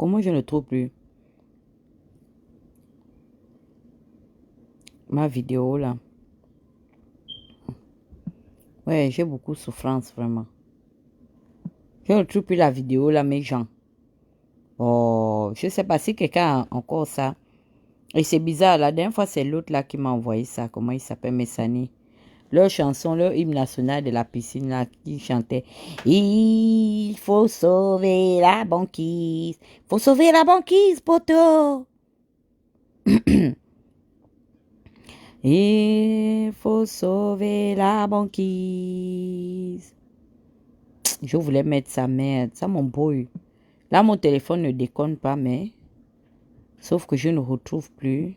Comment je ne trouve plus ma vidéo là? Ouais, j'ai beaucoup de souffrance vraiment. Je ne trouve plus la vidéo là, mes gens. Oh, je sais pas si quelqu'un a encore ça. Et c'est bizarre, la dernière fois, c'est l'autre là qui m'a envoyé ça. Comment il s'appelle, Messani? Leur chanson, leur hymne national de la piscine là, qui chantait Il faut sauver la banquise. Faut sauver la banquise, poteau. Il faut sauver la banquise. Je voulais mettre sa merde, ça m'embrouille. Là, mon téléphone ne déconne pas, mais... Sauf que je ne retrouve plus.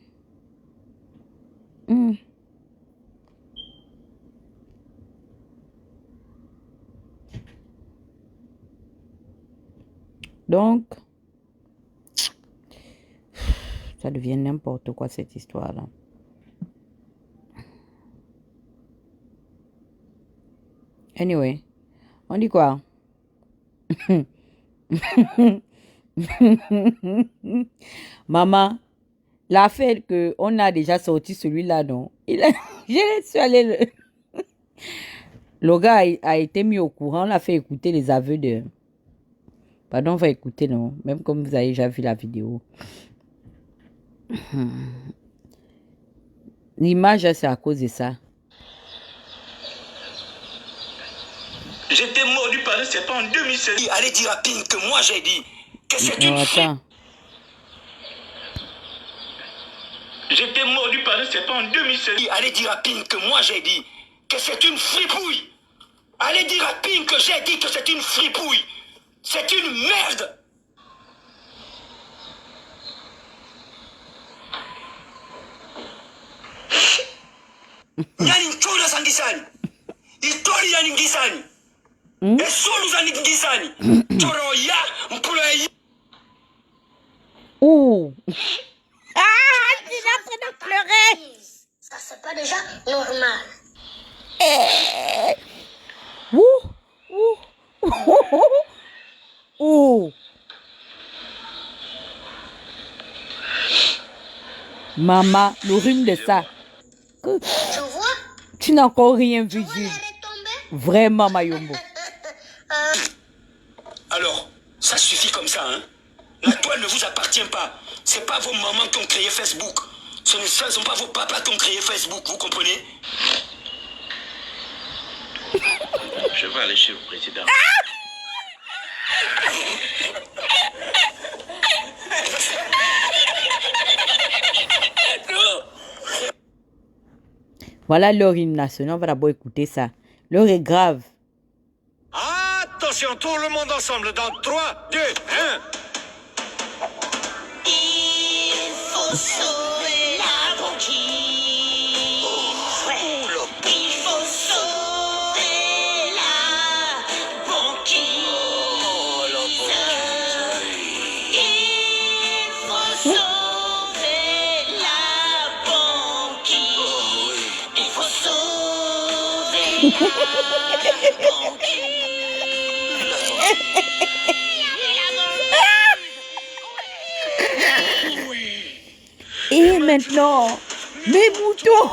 Donc, ça devient n'importe quoi cette histoire-là. Anyway, on dit quoi? Maman, l'affaire qu'on a déjà sorti celui-là, non? Je suis allé... Le gars a été mis au courant, on l'a fait écouter les aveux de... Pardon, on va écouter, non? Même comme vous avez déjà vu la vidéo. L'image, c'est à cause de ça. J'étais mordu par un serpent en 2016. Allez dire à Pink que moi j'ai dit que c'est une Attends. J'étais mordu par un serpent en 2016. Allez dire à Pink que moi j'ai dit que c'est une fripouille. Allez dire à Pink que j'ai dit que c'est une fripouille. C'est une merde. Nyani chura sangisani. Histori yani ngisani. Esolu zani ngisani. Choro ya mpulo ya. Ouh. Ah, tu es en train de pleurer. Ça, c'est pas déjà normal. Ouh. Ouh. Ouh. Maman, le rhume de ça. Tu vois? Tu n'as encore rien vu, Tu vois, Jules. elle est tombée. Vraiment, Mayombo. Alors, ça suffit comme ça, hein? La toile ne vous appartient pas. C'est pas vos mamans qui ont créé Facebook. Ce ne sont pas vos papas qui ont créé Facebook, vous comprenez? Je vais aller chez le président. Voilà leur hymne national. On va d'abord écouter ça. L'heure est grave. Attention, tout le monde ensemble dans 3, 2, 1. Il faut sauver la banquise. Il faut sauver la banquise. Il faut sauver la banquise. Il faut sauver la banquise. Et maintenant, mes moutons.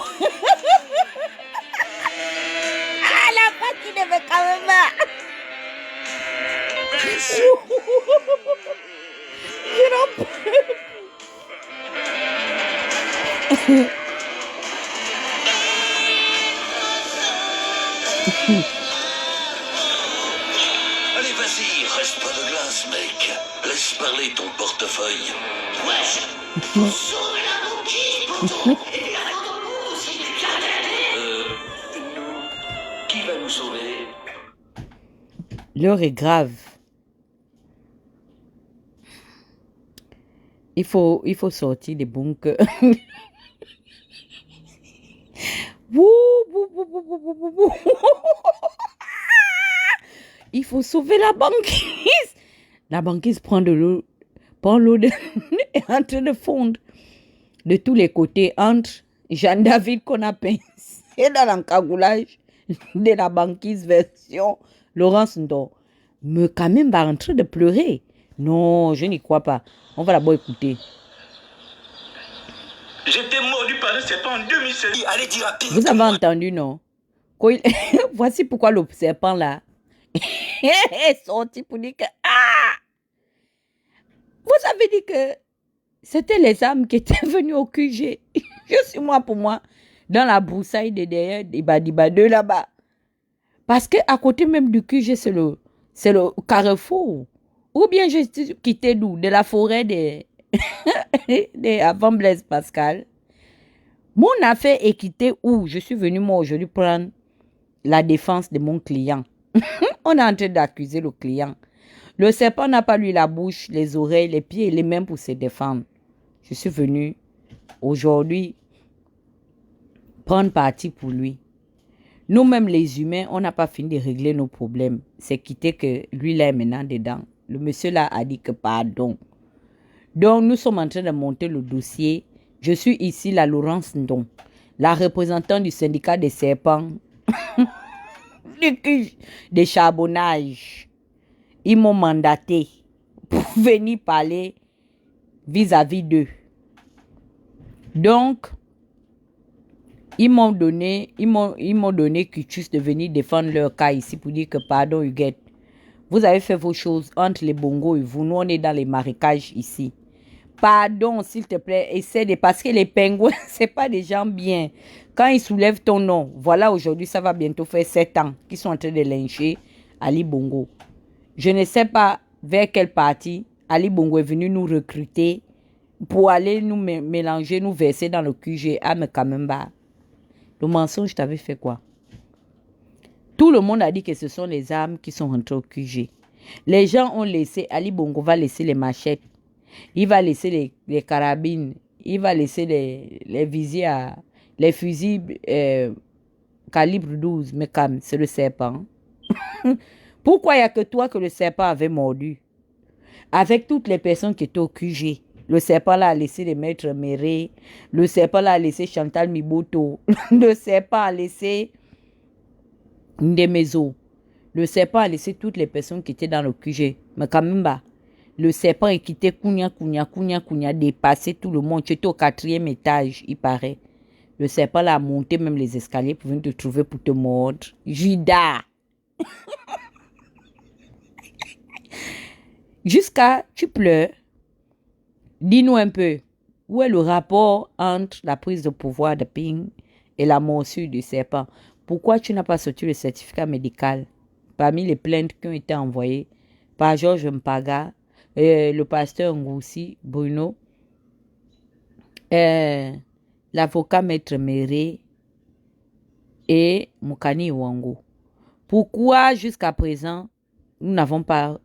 Ah, la partie ne veut quand même pas. Je n'en peux plus. Allez, vas-y, reste pas de glace, mec. Laisse parler ton portefeuille. Wesh, faut sauver la banquise, poto. Et attendons-nous si tu as Nous, qui va nous sauver? L'heure est grave. Il faut sortir des bunkers. Il faut sauver la banquise. La banquise prend de l'eau, est en train de fondre de tous les côtés entre Jean-David qu'on a pincé dans l'encagoulage de la banquise version Laurence Ndor. Me quand même va en train de pleurer. Non, je n'y crois pas. On va d'abord écouter. J'étais mordu par un serpent en 2016. Allez dire à Pink. Vous avez entendu, non? Voici pourquoi le serpent là est sorti pour dire que... Ah! Vous avez dit que c'était les âmes qui étaient venues au QG. Je suis moi pour moi dans la broussaille de derrière des badibadeux là-bas. Parce qu'à côté même du QG, c'est le carrefour. Ou bien je suis quitté d'où? De la forêt avant Blaise Pascal. Mon affaire est quittée où? Je suis venu moi aujourd'hui prendre la défense de mon client. On est en train d'accuser le client. Le serpent n'a pas lui la bouche, les oreilles, les pieds et les mains pour se défendre. Je suis venu aujourd'hui prendre parti pour lui. Nous-mêmes les humains, on n'a pas fini de régler nos problèmes. C'est quitter que lui là est maintenant dedans. Le monsieur là a dit que pardon. Donc nous sommes en train de monter le dossier. Je suis ici la Laurence Ndon, la représentante du syndicat des serpents, des charbonnages. Ils m'ont mandaté pour venir parler vis-à-vis d'eux. Donc, ils m'ont donné cutus de venir défendre leur cas ici pour dire que pardon Huguette, vous avez fait vos choses entre les bongos et vous. Nous on est dans les marécages ici. Pardon s'il te plaît, essaie de... Parce que les pingouins, c'est pas des gens bien. Quand ils soulèvent ton nom, voilà aujourd'hui ça va bientôt faire 7 ans qu'ils sont en train de lyncher Ali Bongo. Je ne sais pas vers quelle partie Ali Bongo est venu nous recruter pour aller nous mélanger, nous verser dans le QG à Mekamemba. Le mensonge t'avait fait quoi? Tout le monde a dit que ce sont les armes qui sont rentrées au QG. Les gens ont laissé, Ali Bongo va laisser les machettes, il va laisser les carabines, il va laisser les fusils calibre 12, mais comme c'est le serpent. Pourquoi il n'y a que toi que le serpent avait mordu? Avec toutes les personnes qui étaient au QG. Le serpent là a laissé les maîtres Méré. Le serpent là a laissé Chantal Miboto. Le serpent a laissé Ndemezo. Le serpent a laissé toutes les personnes qui étaient dans le QG. Mais quand même, le serpent est quitté Kounia, dépassé tout le monde. Tu étais au 4e étage, il paraît. Le serpent là a monté même les escaliers pour venir te trouver pour te mordre. Judas. Jusqu'à, tu pleures. Dis-nous un peu, où est le rapport entre la prise de pouvoir de Ping et la morsure du serpent? Pourquoi tu n'as pas sorti le certificat médical parmi les plaintes qui ont été envoyées par Georges Mpaga, le pasteur Ngoussi, Bruno, l'avocat Maître Méré et Moukani Wango? Pourquoi jusqu'à présent, nous n'avons pas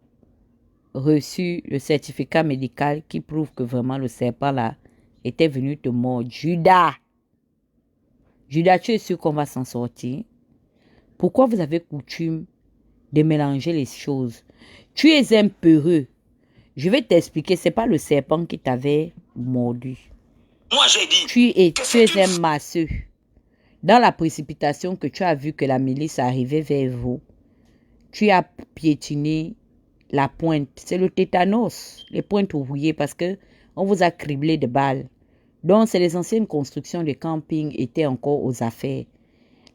reçu le certificat médical qui prouve que vraiment le serpent là était venu te mordre? Judas, tu es sûr qu'on va s'en sortir? Pourquoi vous avez coutume de mélanger les choses? Tu es un peureux. Je vais t'expliquer, c'est pas le serpent qui t'avait mordu. Moi j'ai dit. Tu es un masseux. Dans la précipitation que tu as vu que la milice arrivait vers vous, tu as piétiné la pointe. C'est le tétanos, les pointes rouillées parce que on vous a criblé de balles. Donc, c'est les anciennes constructions de camping étaient encore aux affaires.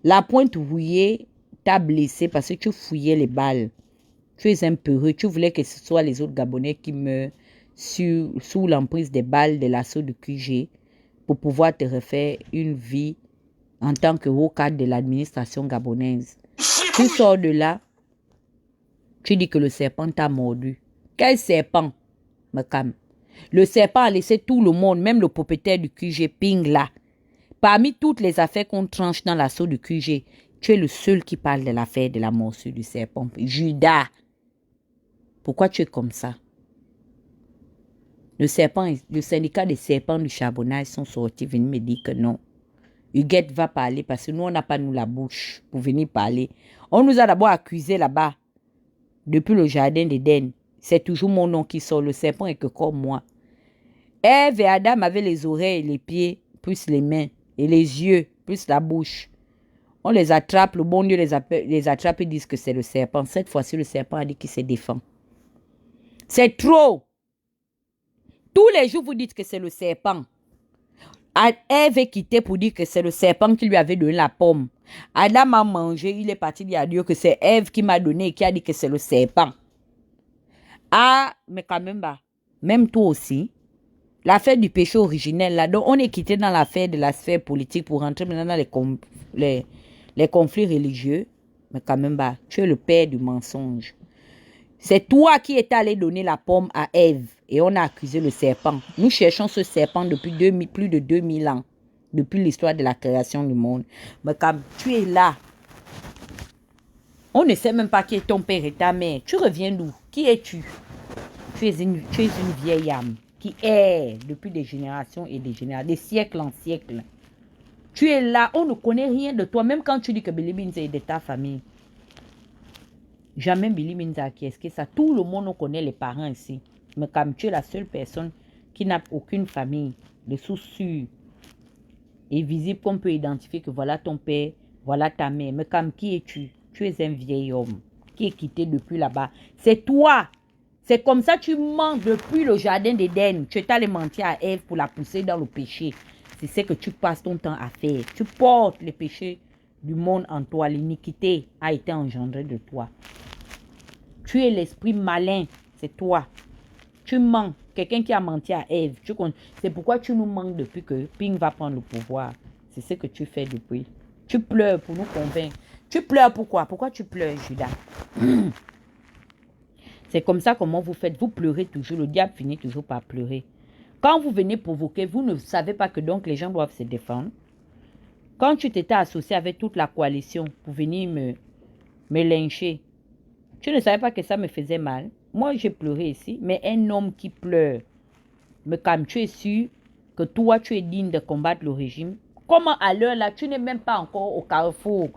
La pointe rouillée t'a blessé parce que tu fouillais les balles. Tu es un peureux. Tu voulais que ce soit les autres Gabonais qui meurent sous l'emprise des balles de l'assaut du QG pour pouvoir te refaire une vie en tant que haut cadre de l'administration gabonaise. Tu sors de là, tu dis que le serpent t'a mordu. Quel serpent, Mekam? Le serpent a laissé tout le monde, même le propriétaire du QG, Ping là. Parmi toutes les affaires qu'on tranche dans l'assaut du QG, tu es le seul qui parle de l'affaire de la morsure du serpent. Judas, pourquoi tu es comme ça? Le syndicat des serpents du charbonnage sont sortis venir me dire que non. Huguette va parler parce que nous, on n'a pas nous la bouche pour venir parler. On nous a d'abord accusés là-bas. Depuis le jardin d'Éden, c'est toujours mon nom qui sort. Le serpent est que comme moi. Ève et Adam avaient les oreilles, les pieds, plus les mains, et les yeux, plus la bouche. On les attrape, le bon Dieu les attrape et disent que c'est le serpent. Cette fois-ci, le serpent a dit qu'il se défend. C'est trop. Tous les jours, vous dites que c'est le serpent. Ève est quittée pour dire que c'est le serpent qui lui avait donné la pomme. Adam a mangé, il est parti dire à Dieu que c'est Ève qui m'a donné et qui a dit que c'est le serpent. Ah, mais quand même, bah, même toi aussi, l'affaire du péché originel, là, donc on est quitté dans l'affaire de la sphère politique pour rentrer maintenant dans les conflits religieux. Mais quand même, bah, tu es le père du mensonge. C'est toi qui es allé donner la pomme à Ève et on a accusé le serpent. Nous cherchons ce serpent depuis plus de 2000 ans, depuis l'histoire de la création du monde. Mais comme tu es là, on ne sait même pas qui est ton père et ta mère. Tu reviens d'où? Qui es-tu? Tu es une vieille âme qui est depuis des générations et des générations, des siècles en siècles. Tu es là, on ne connaît rien de toi, même quand tu dis que Billy Beans est de ta famille. Jamais Billy Beans a acquiescé ça. Tout le monde connaît les parents ici. Mais comme tu es la seule personne qui n'a aucune famille, de source sûre et visible qu'on peut identifier que voilà ton père, voilà ta mère. Mais comme qui es-tu? Tu es un vieil homme qui est quitté depuis là-bas. C'est toi. C'est comme ça que tu mens depuis le jardin d'Éden. Tu es allé mentir à Ève pour la pousser dans le péché. C'est ce que tu passes ton temps à faire. Tu portes le péché du monde en toi. L'iniquité a été engendrée de toi. Tu es l'esprit malin. C'est toi. Tu mens. Quelqu'un qui a menti à Ève. C'est pourquoi tu nous manques depuis que Ping va prendre le pouvoir. C'est ce que tu fais depuis. Tu pleures pour nous convaincre. Tu pleures pourquoi? Pourquoi tu pleures, Judas? C'est comme ça comment vous faites. Vous pleurez toujours. Le diable finit toujours par pleurer. Quand vous venez provoquer, vous ne savez pas que donc les gens doivent se défendre. Quand tu t'étais associé avec toute la coalition pour venir me lyncher, tu ne savais pas que ça me faisait mal. Moi, j'ai pleuré ici, mais un homme qui pleure, mais comme tu es sûr que toi, tu es digne de combattre le régime, comment à l'heure là, tu n'es même pas encore au carrefour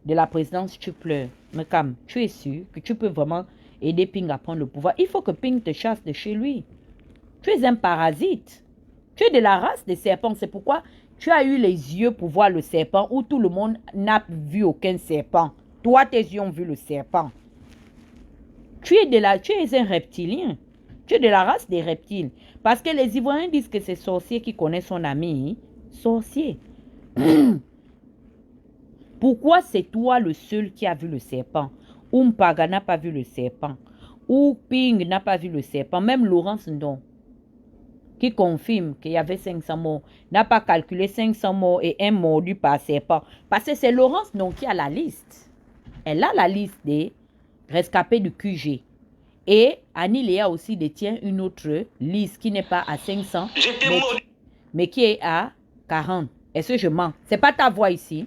de la présidence, tu pleures. Mais comme tu es sûr que tu peux vraiment aider Ping à prendre le pouvoir, il faut que Ping te chasse de chez lui. Tu es un parasite. Tu es de la race des serpents. C'est pourquoi tu as eu les yeux pour voir le serpent où tout le monde n'a vu aucun serpent. Toi, tes yeux ont vu le serpent. Tu es un reptilien. Tu es de la race des reptiles. Parce que les Ivoiriens disent que c'est sorcier qui connaît son ami. Sorcier. Pourquoi c'est toi le seul qui a vu le serpent? Ou Mpaga n'a pas vu le serpent? Ou Ping n'a pas vu le serpent? Même Laurence non. Qui confirme qu'il y avait 500 morts, n'a pas calculé 500 morts et un mordu par serpent. Parce que c'est Laurence non qui a la liste. Elle a la liste des rescapés du QG. Et Annie Léa aussi détient une autre liste qui n'est pas à 500, mais qui est à 40. Est-ce que je mens? C'est pas ta voix ici.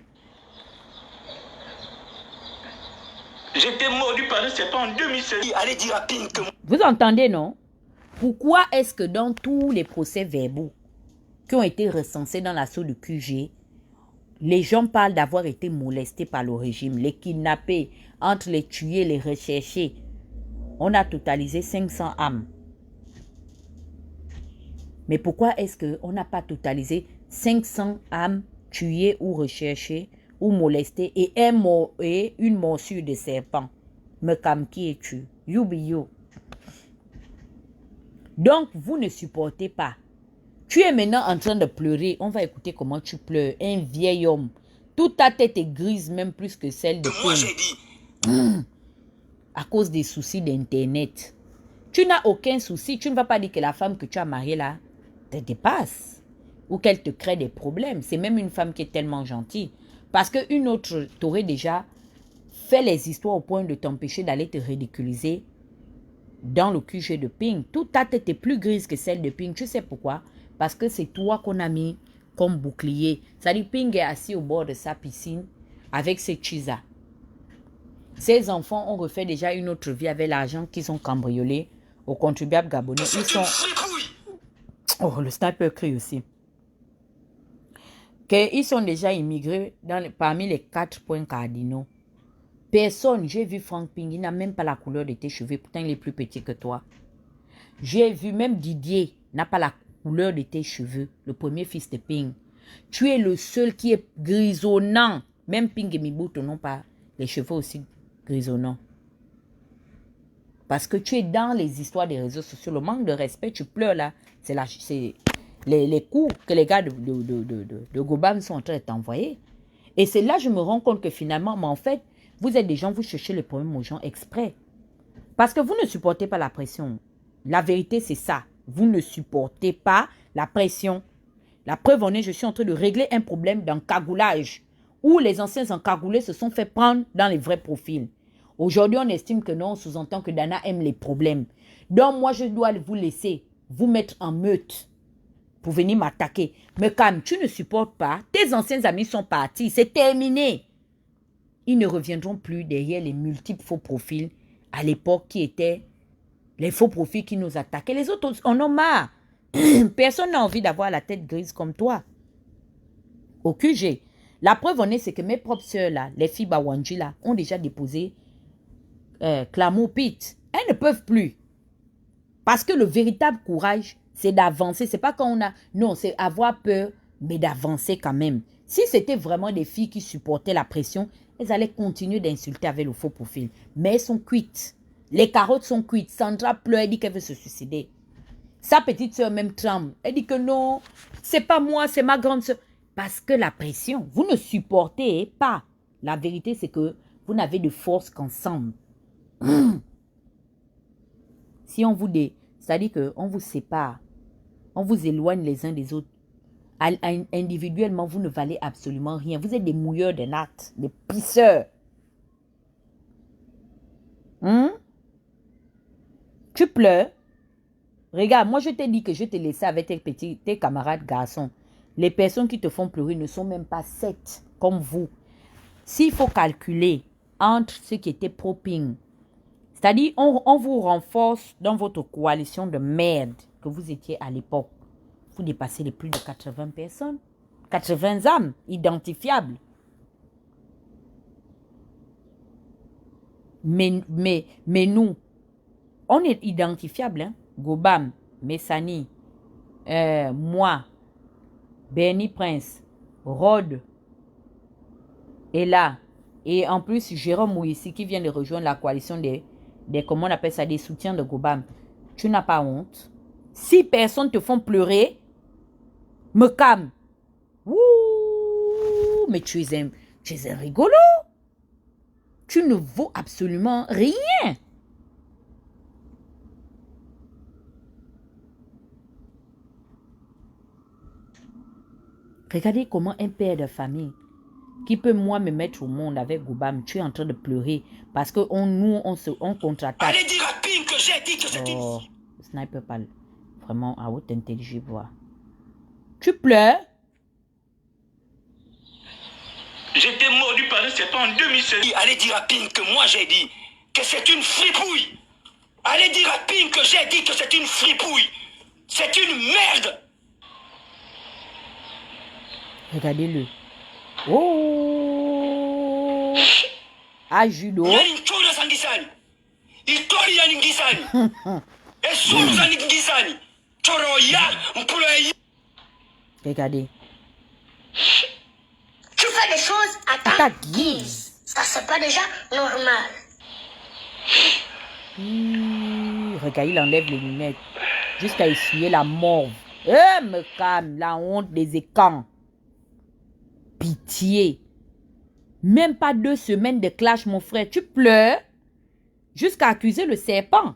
J'étais mordu par un serpent en 2016. Allez dire à Ping que... Vous entendez, non? Pourquoi est-ce que dans tous les procès-verbaux qui ont été recensés dans l'assaut du QG, les gens parlent d'avoir été molestés par le régime, les kidnappés, entre les tués, les recherchés? On a totalisé 500 âmes. Mais pourquoi est-ce qu'on n'a pas totalisé 500 âmes tuées ou recherchées ou molestées et une morsure de serpent? Mais comme qui es-tu? You. Donc, vous ne supportez pas. Tu es maintenant en train de pleurer. On va écouter comment tu pleures. Un vieil homme. Toute ta tête est grise, même plus que celle de moi j'ai dit. À cause des soucis d'Internet. Tu n'as aucun souci. Tu ne vas pas dire que la femme que tu as mariée là te dépasse. Ou qu'elle te crée des problèmes. C'est même une femme qui est tellement gentille. Parce qu'une autre t'aurait déjà fait les histoires au point de t'empêcher d'aller te ridiculiser dans le QG de Ping. Toute ta tête est plus grise que celle de Ping. Tu sais pourquoi? Parce que c'est toi qu'on a mis comme bouclier. C'est-à-dire Ping est assis au bord de sa piscine avec ses chisas. Ces enfants ont refait déjà une autre vie avec l'argent qu'ils ont cambriolé aux contribuables gabonais. Ils sont... Oh, le sniper crie aussi. Ils sont déjà immigrés parmi les 4 points cardinaux. Personne, j'ai vu Frank Ping, il n'a même pas la couleur de tes cheveux, pourtant il est plus petit que toi. J'ai vu même Didier, n'a pas la couleur de tes cheveux, le premier fils de Ping. Tu es le seul qui est grisonnant. Même Ping et Mibuto n'ont pas les cheveux aussi grisonnants. Parce que tu es dans les histoires des réseaux sociaux. Le manque de respect, tu pleures là. C'est les coups que les gars de Gobam sont en train de t'envoyer. Et c'est là que je me rends compte que finalement, mais en fait, vous êtes des gens, vous cherchez les problèmes aux gens exprès. Parce que vous ne supportez pas la pression. La vérité, c'est ça. Vous ne supportez pas la pression. La preuve en est, je suis en train de régler un problème d'encagoulage où les anciens encagoulés se sont fait prendre dans les vrais profils. Aujourd'hui, on estime que non, on sous-entend que Dana aime les problèmes. Donc, moi, je dois vous laisser vous mettre en meute pour venir m'attaquer. Mais quand tu ne supportes pas, tes anciens amis sont partis, c'est terminé. Ils ne reviendront plus derrière les multiples faux profils à l'époque qui étaient les faux profils qui nous attaquaient. Les autres, on en a marre. Personne n'a envie d'avoir la tête grise comme toi. Au QG. La preuve en est, c'est que mes propres sœurs, là, les filles Bawanji, là, ont déjà déposé Clamo Pit. Elles ne peuvent plus. Parce que le véritable courage, c'est d'avancer. C'est pas quand on a... Non, c'est avoir peur, mais d'avancer quand même. Si c'était vraiment des filles qui supportaient la pression, elles allaient continuer d'insulter avec le faux profil. Mais elles sont cuites. Les carottes sont cuites. Sandra pleure, elle dit qu'elle veut se suicider. Sa petite soeur même tremble. Elle dit que non, c'est pas moi, c'est ma grande soeur. Parce que la pression, vous ne supportez pas. La vérité, c'est que vous n'avez de force qu'ensemble. Si on vous dit, c'est-à-dire qu'on vous sépare, on vous éloigne les uns des autres. Individuellement, vous ne valez absolument rien. Vous êtes des mouilleurs de nattes, des pisseurs. Tu pleures. Regarde, moi je t'ai dit que je te laissais avec tes camarades garçons. Les personnes qui te font pleurer ne sont même pas 7 comme vous. S'il faut calculer entre ceux qui étaient pro-ping, c'est-à-dire on vous renforce dans votre coalition de merde que vous étiez à l'époque. Vous dépassez les plus de 80 personnes. 80 âmes identifiables. Mais nous, on est identifiables. Hein? Gobam, Messani, moi, Bernie Prince, Rod, est là. Et en plus, Jérôme Mouissi qui vient de rejoindre la coalition des comment on appelle ça, des soutiens de Gobam. Tu n'as pas honte. Si personnes te font pleurer, me calme. Ouh, mais tu es un rigolo. Tu ne vaux absolument rien. Regardez comment un père de famille qui peut moi me mettre au monde avec Gobam, tu es en train de pleurer parce que on contre-attaque. Allez dire à Ping que j'ai dit que c'est une... Oh, le sniper parle vraiment à haute intelligence. Tu pleures? J'étais mordu par un serpent en 2016. Allez dire à Ping que moi j'ai dit que c'est une fripouille. Allez dire à Ping que j'ai dit que c'est une fripouille. C'est une merde. Regardez-le. Oh! À judo. Regardez. Tu fais des choses à ta guise. Ça, c'est pas déjà normal. Regarde, il enlève les lunettes jusqu'à essuyer la morve. Me calme, la honte des écans. Pitié. Même pas 2 semaines de clash, mon frère. Tu pleures jusqu'à accuser le serpent.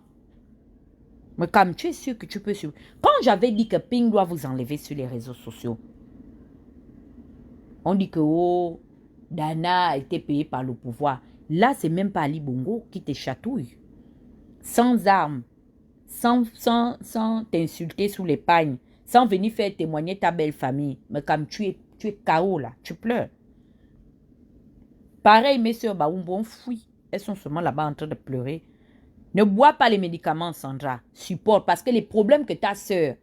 Mais comme tu es sûr que tu peux suivre. Quand j'avais dit que Ping doit vous enlever sur les réseaux sociaux, on dit que oh, Dana a été payée par le pouvoir. Là, c'est même pas Ali Bongo qui te chatouille. Sans armes, sans t'insulter sous les pagnes, sans venir faire témoigner ta belle famille. Mais comme tu es KO là, tu pleures. Pareil, mes soeurs Baoumbo, on fuit. Elles sont seulement là-bas en train de pleurer. Ne bois pas les médicaments, Sandra. Supporte, parce que les problèmes que ta soeur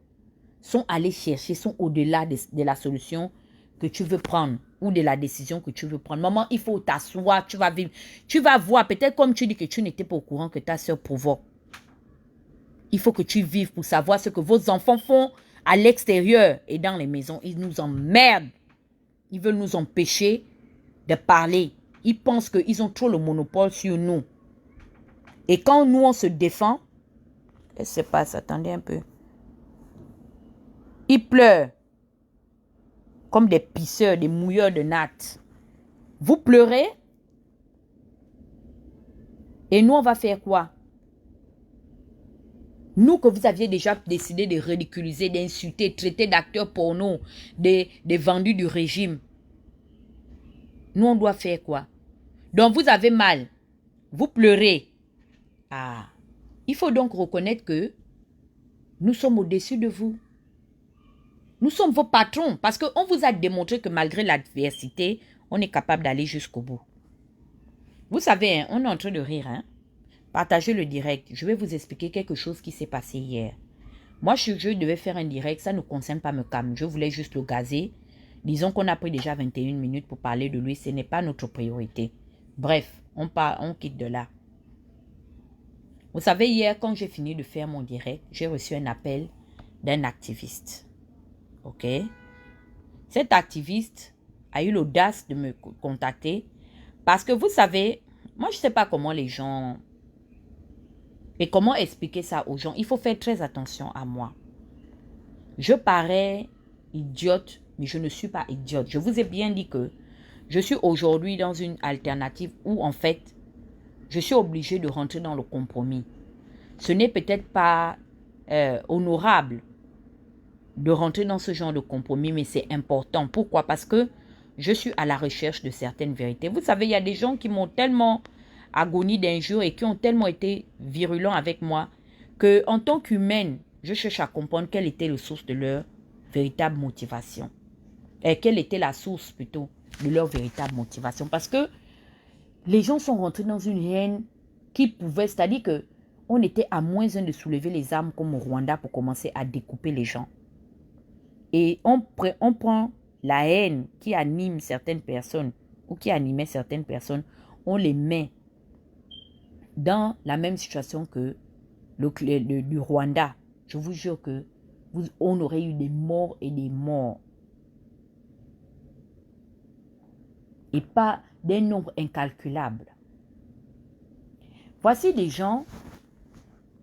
sont allés chercher sont au-delà de la solution que tu veux prendre ou de la décision que tu veux prendre. Maman, il faut t'asseoir, tu vas vivre. Tu vas voir, peut-être comme tu dis que tu n'étais pas au courant que ta soeur provoque. Il faut que tu vives pour savoir ce que vos enfants font à l'extérieur et dans les maisons. Ils nous emmerdent. Ils veulent nous empêcher de parler. Ils pensent qu'ils ont trop le monopole sur nous. Et quand nous, on se défend, qu'est-ce qui se passe? Attendez un peu. Ils pleurent comme des pisseurs, des mouilleurs de nattes. Vous pleurez et nous, on va faire quoi? Nous que vous aviez déjà décidé de ridiculiser, d'insulter, traiter d'acteurs porno, des vendus du régime. Nous, on doit faire quoi? Donc, vous avez mal. Vous pleurez. Ah, il faut donc reconnaître que nous sommes au-dessus de vous. Nous sommes vos patrons parce qu'on vous a démontré que malgré l'adversité, on est capable d'aller jusqu'au bout. Vous savez, hein, on est en train de rire. Hein? Partagez le direct. Je vais vous expliquer quelque chose qui s'est passé hier. Moi, je devais faire un direct. Ça ne concerne pas me calme. Je voulais juste le gazer. Disons qu'on a pris déjà 21 minutes pour parler de lui. Ce n'est pas notre priorité. Bref, on quitte de là. Vous savez, hier, quand j'ai fini de faire mon direct, j'ai reçu un appel d'un activiste. OK? Cet activiste a eu l'audace de me contacter parce que vous savez, moi, je ne sais pas comment les gens... Et comment expliquer ça aux gens? Il faut faire très attention à moi. Je parais idiote, mais je ne suis pas idiote. Je vous ai bien dit que je suis aujourd'hui dans une alternative où, en fait, je suis obligée de rentrer dans le compromis. Ce n'est peut-être pas honorable de rentrer dans ce genre de compromis, mais c'est important. Pourquoi? Parce que je suis à la recherche de certaines vérités. Vous savez, il y a des gens qui m'ont tellement agonie d'injures et qui ont tellement été virulents avec moi que, en tant qu'humaine, je cherche à comprendre quelle était la source de leur véritable motivation. Et quelle était la source plutôt de leur véritable motivation. Parce que les gens sont rentrés dans une haine qui pouvait, c'est-à-dire que on était à moins un de soulever les armes comme au Rwanda pour commencer à découper les gens. Et on prend la haine qui anime certaines personnes ou qui animait certaines personnes, on les met dans la même situation que du Rwanda. Je vous jure que on aurait eu des morts et des morts. Et pas des nombres incalculables. Voici des gens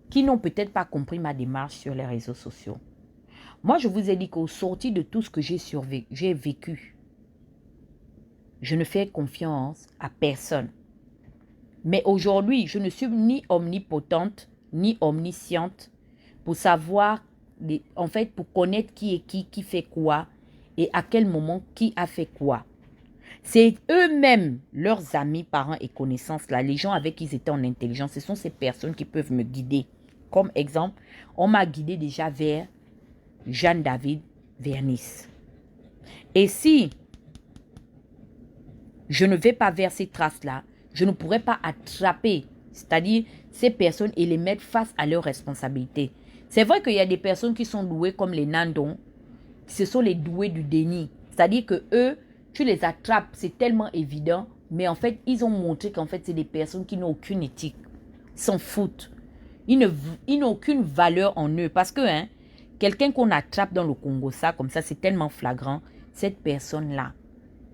qui n'ont peut-être pas compris ma démarche sur les réseaux sociaux. Moi, je vous ai dit qu'au sorti de tout ce que j'ai vécu, je ne fais confiance à personne. Mais aujourd'hui, je ne suis ni omnipotente, ni omnisciente pour savoir, en fait, pour connaître qui est qui fait quoi et à quel moment qui a fait quoi. C'est eux-mêmes, leurs amis, parents et connaissances, là, les gens avec qui ils étaient en intelligence, ce sont ces personnes qui peuvent me guider. Comme exemple, on m'a guidé déjà vers Jean-David Vernis. Et si je ne vais pas vers ces traces-là, je ne pourrais pas attraper, c'est-à-dire ces personnes et les mettre face à leurs responsabilités. C'est vrai qu'il y a des personnes qui sont douées comme les Nandons, ce sont les doués du déni. C'est-à-dire que eux, tu les attrapes, c'est tellement évident, mais en fait, ils ont montré qu'en fait, c'est des personnes qui n'ont aucune éthique, ils s'en foutent. Ils n'ont aucune valeur en eux parce que quelqu'un qu'on attrape dans le Congo, ça, comme ça, c'est tellement flagrant, cette personne-là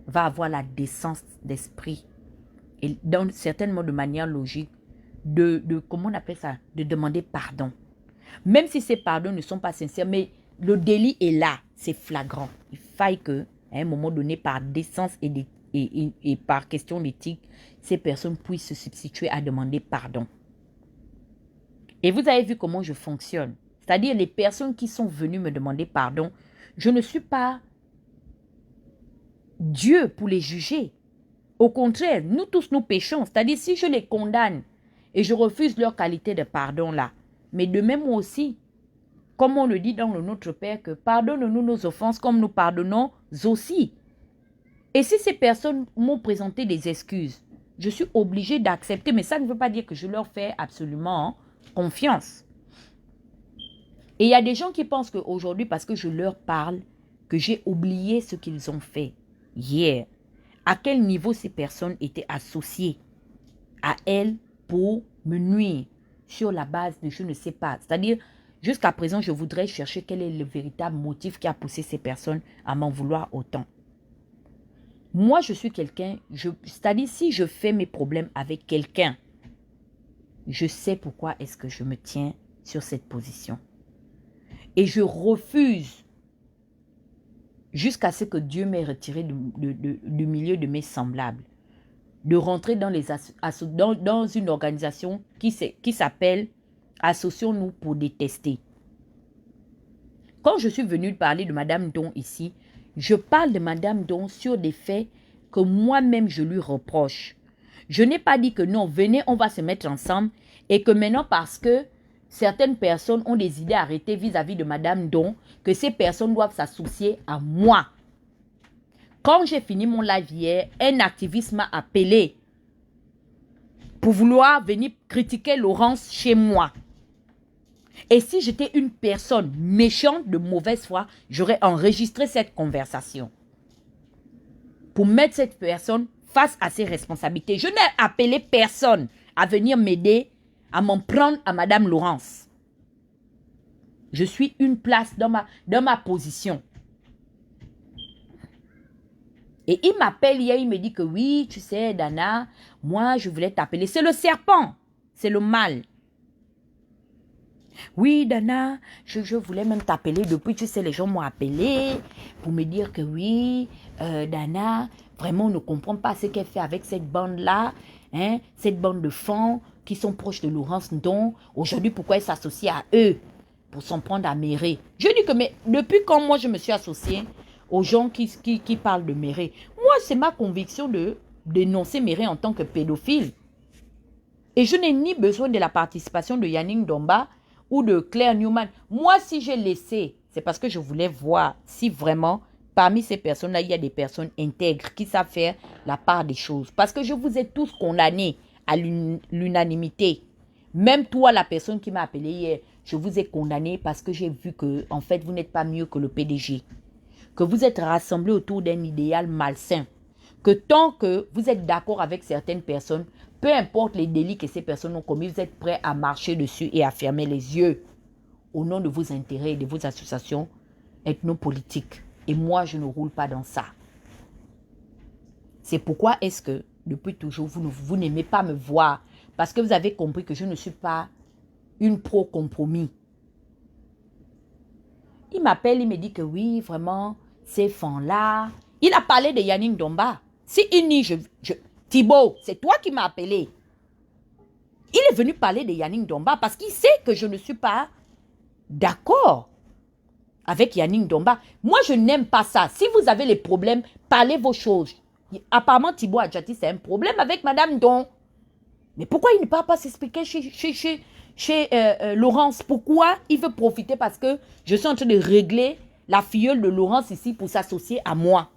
va avoir la décence d'esprit et certainement de manière logique comment on appelle ça, de demander pardon. Même si ces pardons ne sont pas sincères, mais le délit est là, c'est flagrant. Il faille que, à un moment donné, par décence et par question d'éthique, ces personnes puissent se substituer à demander pardon. Et vous avez vu comment je fonctionne. C'est-à-dire les personnes qui sont venues me demander pardon, je ne suis pas Dieu pour les juger. Au contraire, nous tous nous péchons. C'est-à-dire si je les condamne et je refuse leur qualité de pardon là, mais de même moi aussi, comme on le dit dans le Notre Père, que pardonne-nous nos offenses comme nous pardonnons aussi. Et si ces personnes m'ont présenté des excuses, je suis obligée d'accepter, mais ça ne veut pas dire que je leur fais absolument confiance. Et il y a des gens qui pensent qu'aujourd'hui, parce que je leur parle, que j'ai oublié ce qu'ils ont fait hier. À quel niveau ces personnes étaient associées à elles pour me nuire sur la base de je ne sais pas. C'est-à-dire, jusqu'à présent, je voudrais chercher quel est le véritable motif qui a poussé ces personnes à m'en vouloir autant. Moi, je suis quelqu'un, c'est-à-dire si je fais mes problèmes avec quelqu'un, je sais pourquoi est-ce que je me tiens sur cette position. Et je refuse, jusqu'à ce que Dieu m'ait retiré du milieu de mes semblables, de rentrer dans, dans une organisation qui s'appelle « Associons-nous pour détester ». Quand je suis venue parler de Madame Don ici, je parle de Madame Don sur des faits que moi-même je lui reproche. Je n'ai pas dit que non, venez, on va se mettre ensemble et que maintenant parce que certaines personnes ont des idées arrêtées vis-à-vis de Madame Don, que ces personnes doivent s'associer à moi. Quand j'ai fini mon live hier, un activiste m'a appelé pour vouloir venir critiquer Laurence chez moi. Et si j'étais une personne méchante de mauvaise foi, j'aurais enregistré cette conversation pour mettre cette personne face à ses responsabilités. Je n'ai appelé personne à venir m'aider à m'en prendre à Madame Laurence. Je suis une place dans ma position. Et il m'appelle hier, il me dit que oui, tu sais, Dana, moi, je voulais t'appeler. C'est le serpent, c'est le mal. Oui, Dana, je voulais même t'appeler depuis, tu sais, les gens m'ont appelé pour me dire que oui, Dana, vraiment, on ne comprend pas ce qu'elle fait avec cette bande-là, hein, cette bande de fans qui sont proches de Laurence Don. Aujourd'hui, pourquoi elle s'associe à eux pour s'en prendre à Méré? Je dis que, mais depuis quand moi, je me suis associée aux gens qui parlent de Méré, moi, c'est ma conviction de dénoncer Méré en tant que pédophile. Et je n'ai ni besoin de la participation de Yannick Domba ou de Claire Newman. Moi, si j'ai laissé, c'est parce que je voulais voir si vraiment, parmi ces personnes-là, il y a des personnes intègres qui savent faire la part des choses. Parce que je vous ai tous condamnés à l'unanimité. Même toi, la personne qui m'a appelé hier, je vous ai condamné parce que j'ai vu que, en fait, vous n'êtes pas mieux que le PDG. Que vous êtes rassemblés autour d'un idéal malsain. Que tant que vous êtes d'accord avec certaines personnes, peu importe les délits que ces personnes ont commis, vous êtes prêts à marcher dessus et à fermer les yeux au nom de vos intérêts et de vos associations ethnopolitiques. Et moi, je ne roule pas dans ça. C'est pourquoi est-ce que, depuis toujours, vous n'aimez pas me voir. Parce que vous avez compris que je ne suis pas une pro-compromis. Il m'appelle, il me dit que oui, vraiment, ces fans-là. Il a parlé de Yannick Domba. Si il nie, Thibaut, c'est toi qui m'as appelé. Il est venu parler de Yannick Domba parce qu'il sait que je ne suis pas d'accord avec Yannick Domba. Moi, je n'aime pas ça. Si vous avez les problèmes, parlez vos choses. Apparemment, Thibaut Adjati, c'est un problème avec Madame Don. Mais pourquoi il ne peut pas s'expliquer chez Laurence? Pourquoi il veut profiter? Parce que je suis en train de régler la filleule de Laurence ici pour s'associer à moi.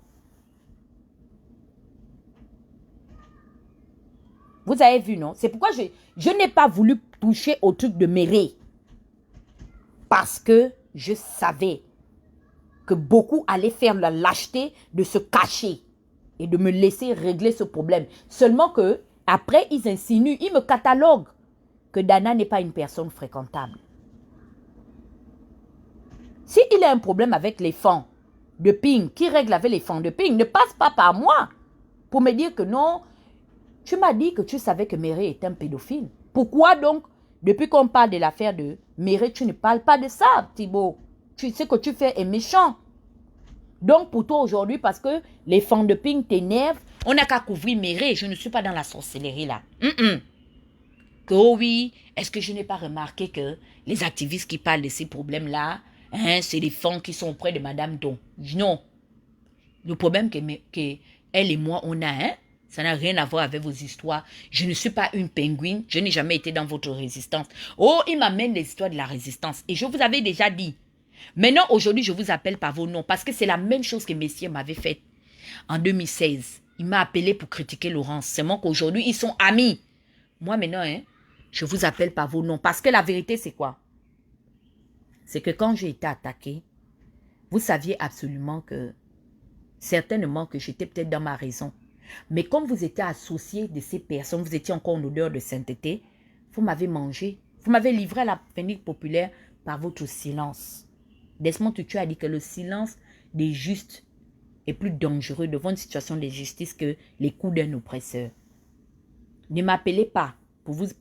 Vous avez vu, non? C'est pourquoi je n'ai pas voulu toucher au truc de Méré. Parce que je savais que beaucoup allaient faire la lâcheté de se cacher et de me laisser régler ce problème. Seulement que après, ils insinuent, ils me cataloguent que Dana n'est pas une personne fréquentable. S'il a un problème avec les fans de Ping, qui règle avec les fans de Ping, ne passe pas par moi pour me dire que non, tu m'as dit que tu savais que Méré est un pédophile. Pourquoi donc, depuis qu'on parle de l'affaire de Méré, tu ne parles pas de ça, Thibaut? Tu sais que tu fais est méchant. Donc pour toi aujourd'hui, parce que les fans de Ping t'énervent, on n'a qu'à couvrir Méré. Je ne suis pas dans la sorcellerie là. Que oh oui, est-ce que je n'ai pas remarqué que les activistes qui parlent de ces problèmes-là, hein, c'est les fans qui sont auprès de Madame Don? Non. Le problème que elle et moi, on a, hein, ça n'a rien à voir avec vos histoires. Je ne suis pas une pingouine. Je n'ai jamais été dans votre résistance. Oh, il m'amène les histoires de la résistance. Et je vous avais déjà dit. Maintenant, aujourd'hui, je vous appelle par vos noms. Parce que c'est la même chose que Messier m'avait fait en 2016. Il m'a appelé pour critiquer Laurence. Seulement qu'aujourd'hui, ils sont amis. Moi, maintenant, hein, je vous appelle par vos noms. Parce que la vérité, c'est quoi? C'est que quand j'ai été attaquée, vous saviez absolument que, certainement que j'étais peut-être dans ma raison. Mais comme vous étiez associé de ces personnes, vous étiez encore en odeur de sainteté, vous m'avez mangé. Vous m'avez livré à la panique populaire par votre silence. Desmond Tutu a dit que le silence des justes est plus dangereux devant une situation de justice que les coups d'un oppresseur. Ne m'appelez pas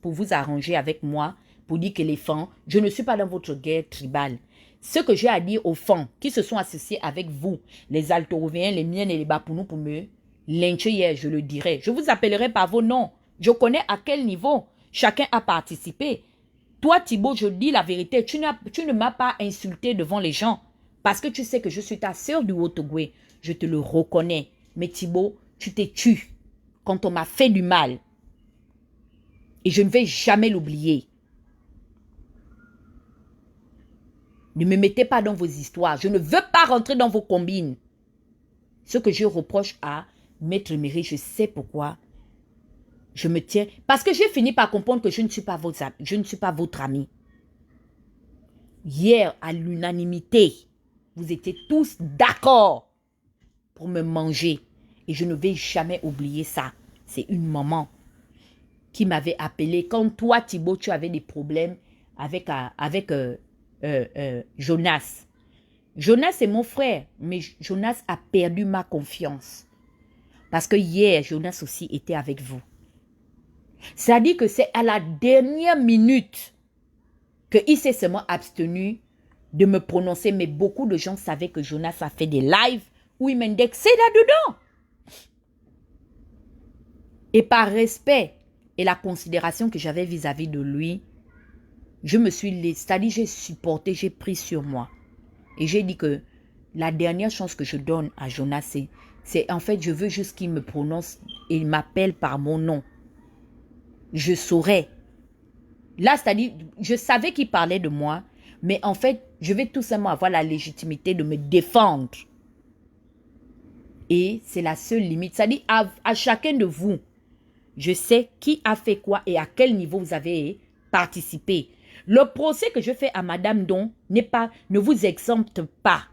pour vous arranger avec moi, pour dire qu'éléphant, je ne suis pas dans votre guerre tribale. Ce que j'ai à dire aux femmes qui se sont associés avec vous, les Altoroviens, les miennes et les Bapounous pour me lyncher hier, je le dirai. Je vous appellerai par vos noms. Je connais à quel niveau chacun a participé. Toi, Thibaut, je dis la vérité, tu ne m'as pas insulté devant les gens parce que tu sais que je suis ta sœur du Haut-Ogooué. Je te le reconnais. Mais Thibaut, tu t'es tué quand on m'a fait du mal. Et je ne vais jamais l'oublier. Ne me mettez pas dans vos histoires. Je ne veux pas rentrer dans vos combines. Ce que je reproche à Maître Méry, je sais pourquoi. Je me tiens. Parce que j'ai fini par comprendre que je ne suis pas votre ami. Hier, à l'unanimité, vous étiez tous d'accord pour me manger. Et je ne vais jamais oublier ça. C'est une maman qui m'avait appelé. Quand toi, Thibaut, tu avais des problèmes avec Jonas. Jonas est mon frère, mais Jonas a perdu ma confiance. Parce que hier, Jonas aussi était avec vous. C'est-à-dire que c'est à la dernière minute qu'il s'est seulement abstenu de me prononcer. Mais beaucoup de gens savaient que Jonas a fait des lives où il m'indexait là-dedans. Et par respect et la considération que j'avais vis-à-vis de lui, je me suis laissé, c'est-à-dire j'ai supporté, j'ai pris sur moi. Et j'ai dit que la dernière chance que je donne à Jonas, c'est en fait, je veux juste qu'il me prononce et m'appelle par mon nom. Je saurais. Là, c'est-à-dire, je savais qu'il parlait de moi, mais en fait, je vais tout simplement avoir la légitimité de me défendre. Et c'est la seule limite. C'est-à-dire, à chacun de vous, je sais qui a fait quoi et à quel niveau vous avez participé. Le procès que je fais à Madame Don ne vous exempte pas.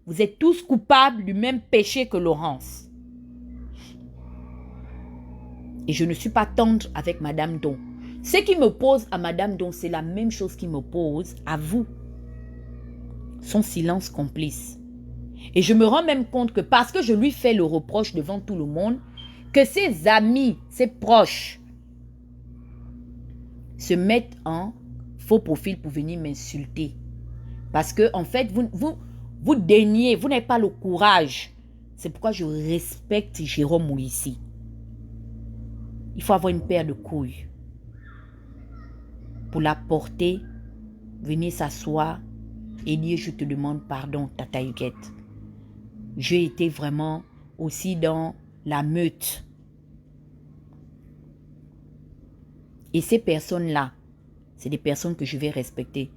Vous êtes tous coupables du même péché que Laurence. Et je ne suis pas tendre avec Madame Don. Ce qui me pose à Madame Don, c'est la même chose qui me pose à vous. Son silence complice. Et je me rends même compte que parce que je lui fais le reproche devant tout le monde, que ses amis, ses proches, se mettent en faux profil pour venir m'insulter. Parce que, en fait, vous daignez, vous n'avez pas le courage. C'est pourquoi je respecte Jérôme Mouissi. Il faut avoir une paire de couilles pour la porter, venir s'asseoir et dire je te demande pardon, Tata Huguette. J'ai été vraiment aussi dans la meute. Et ces personnes-là, c'est des personnes que je vais respecter.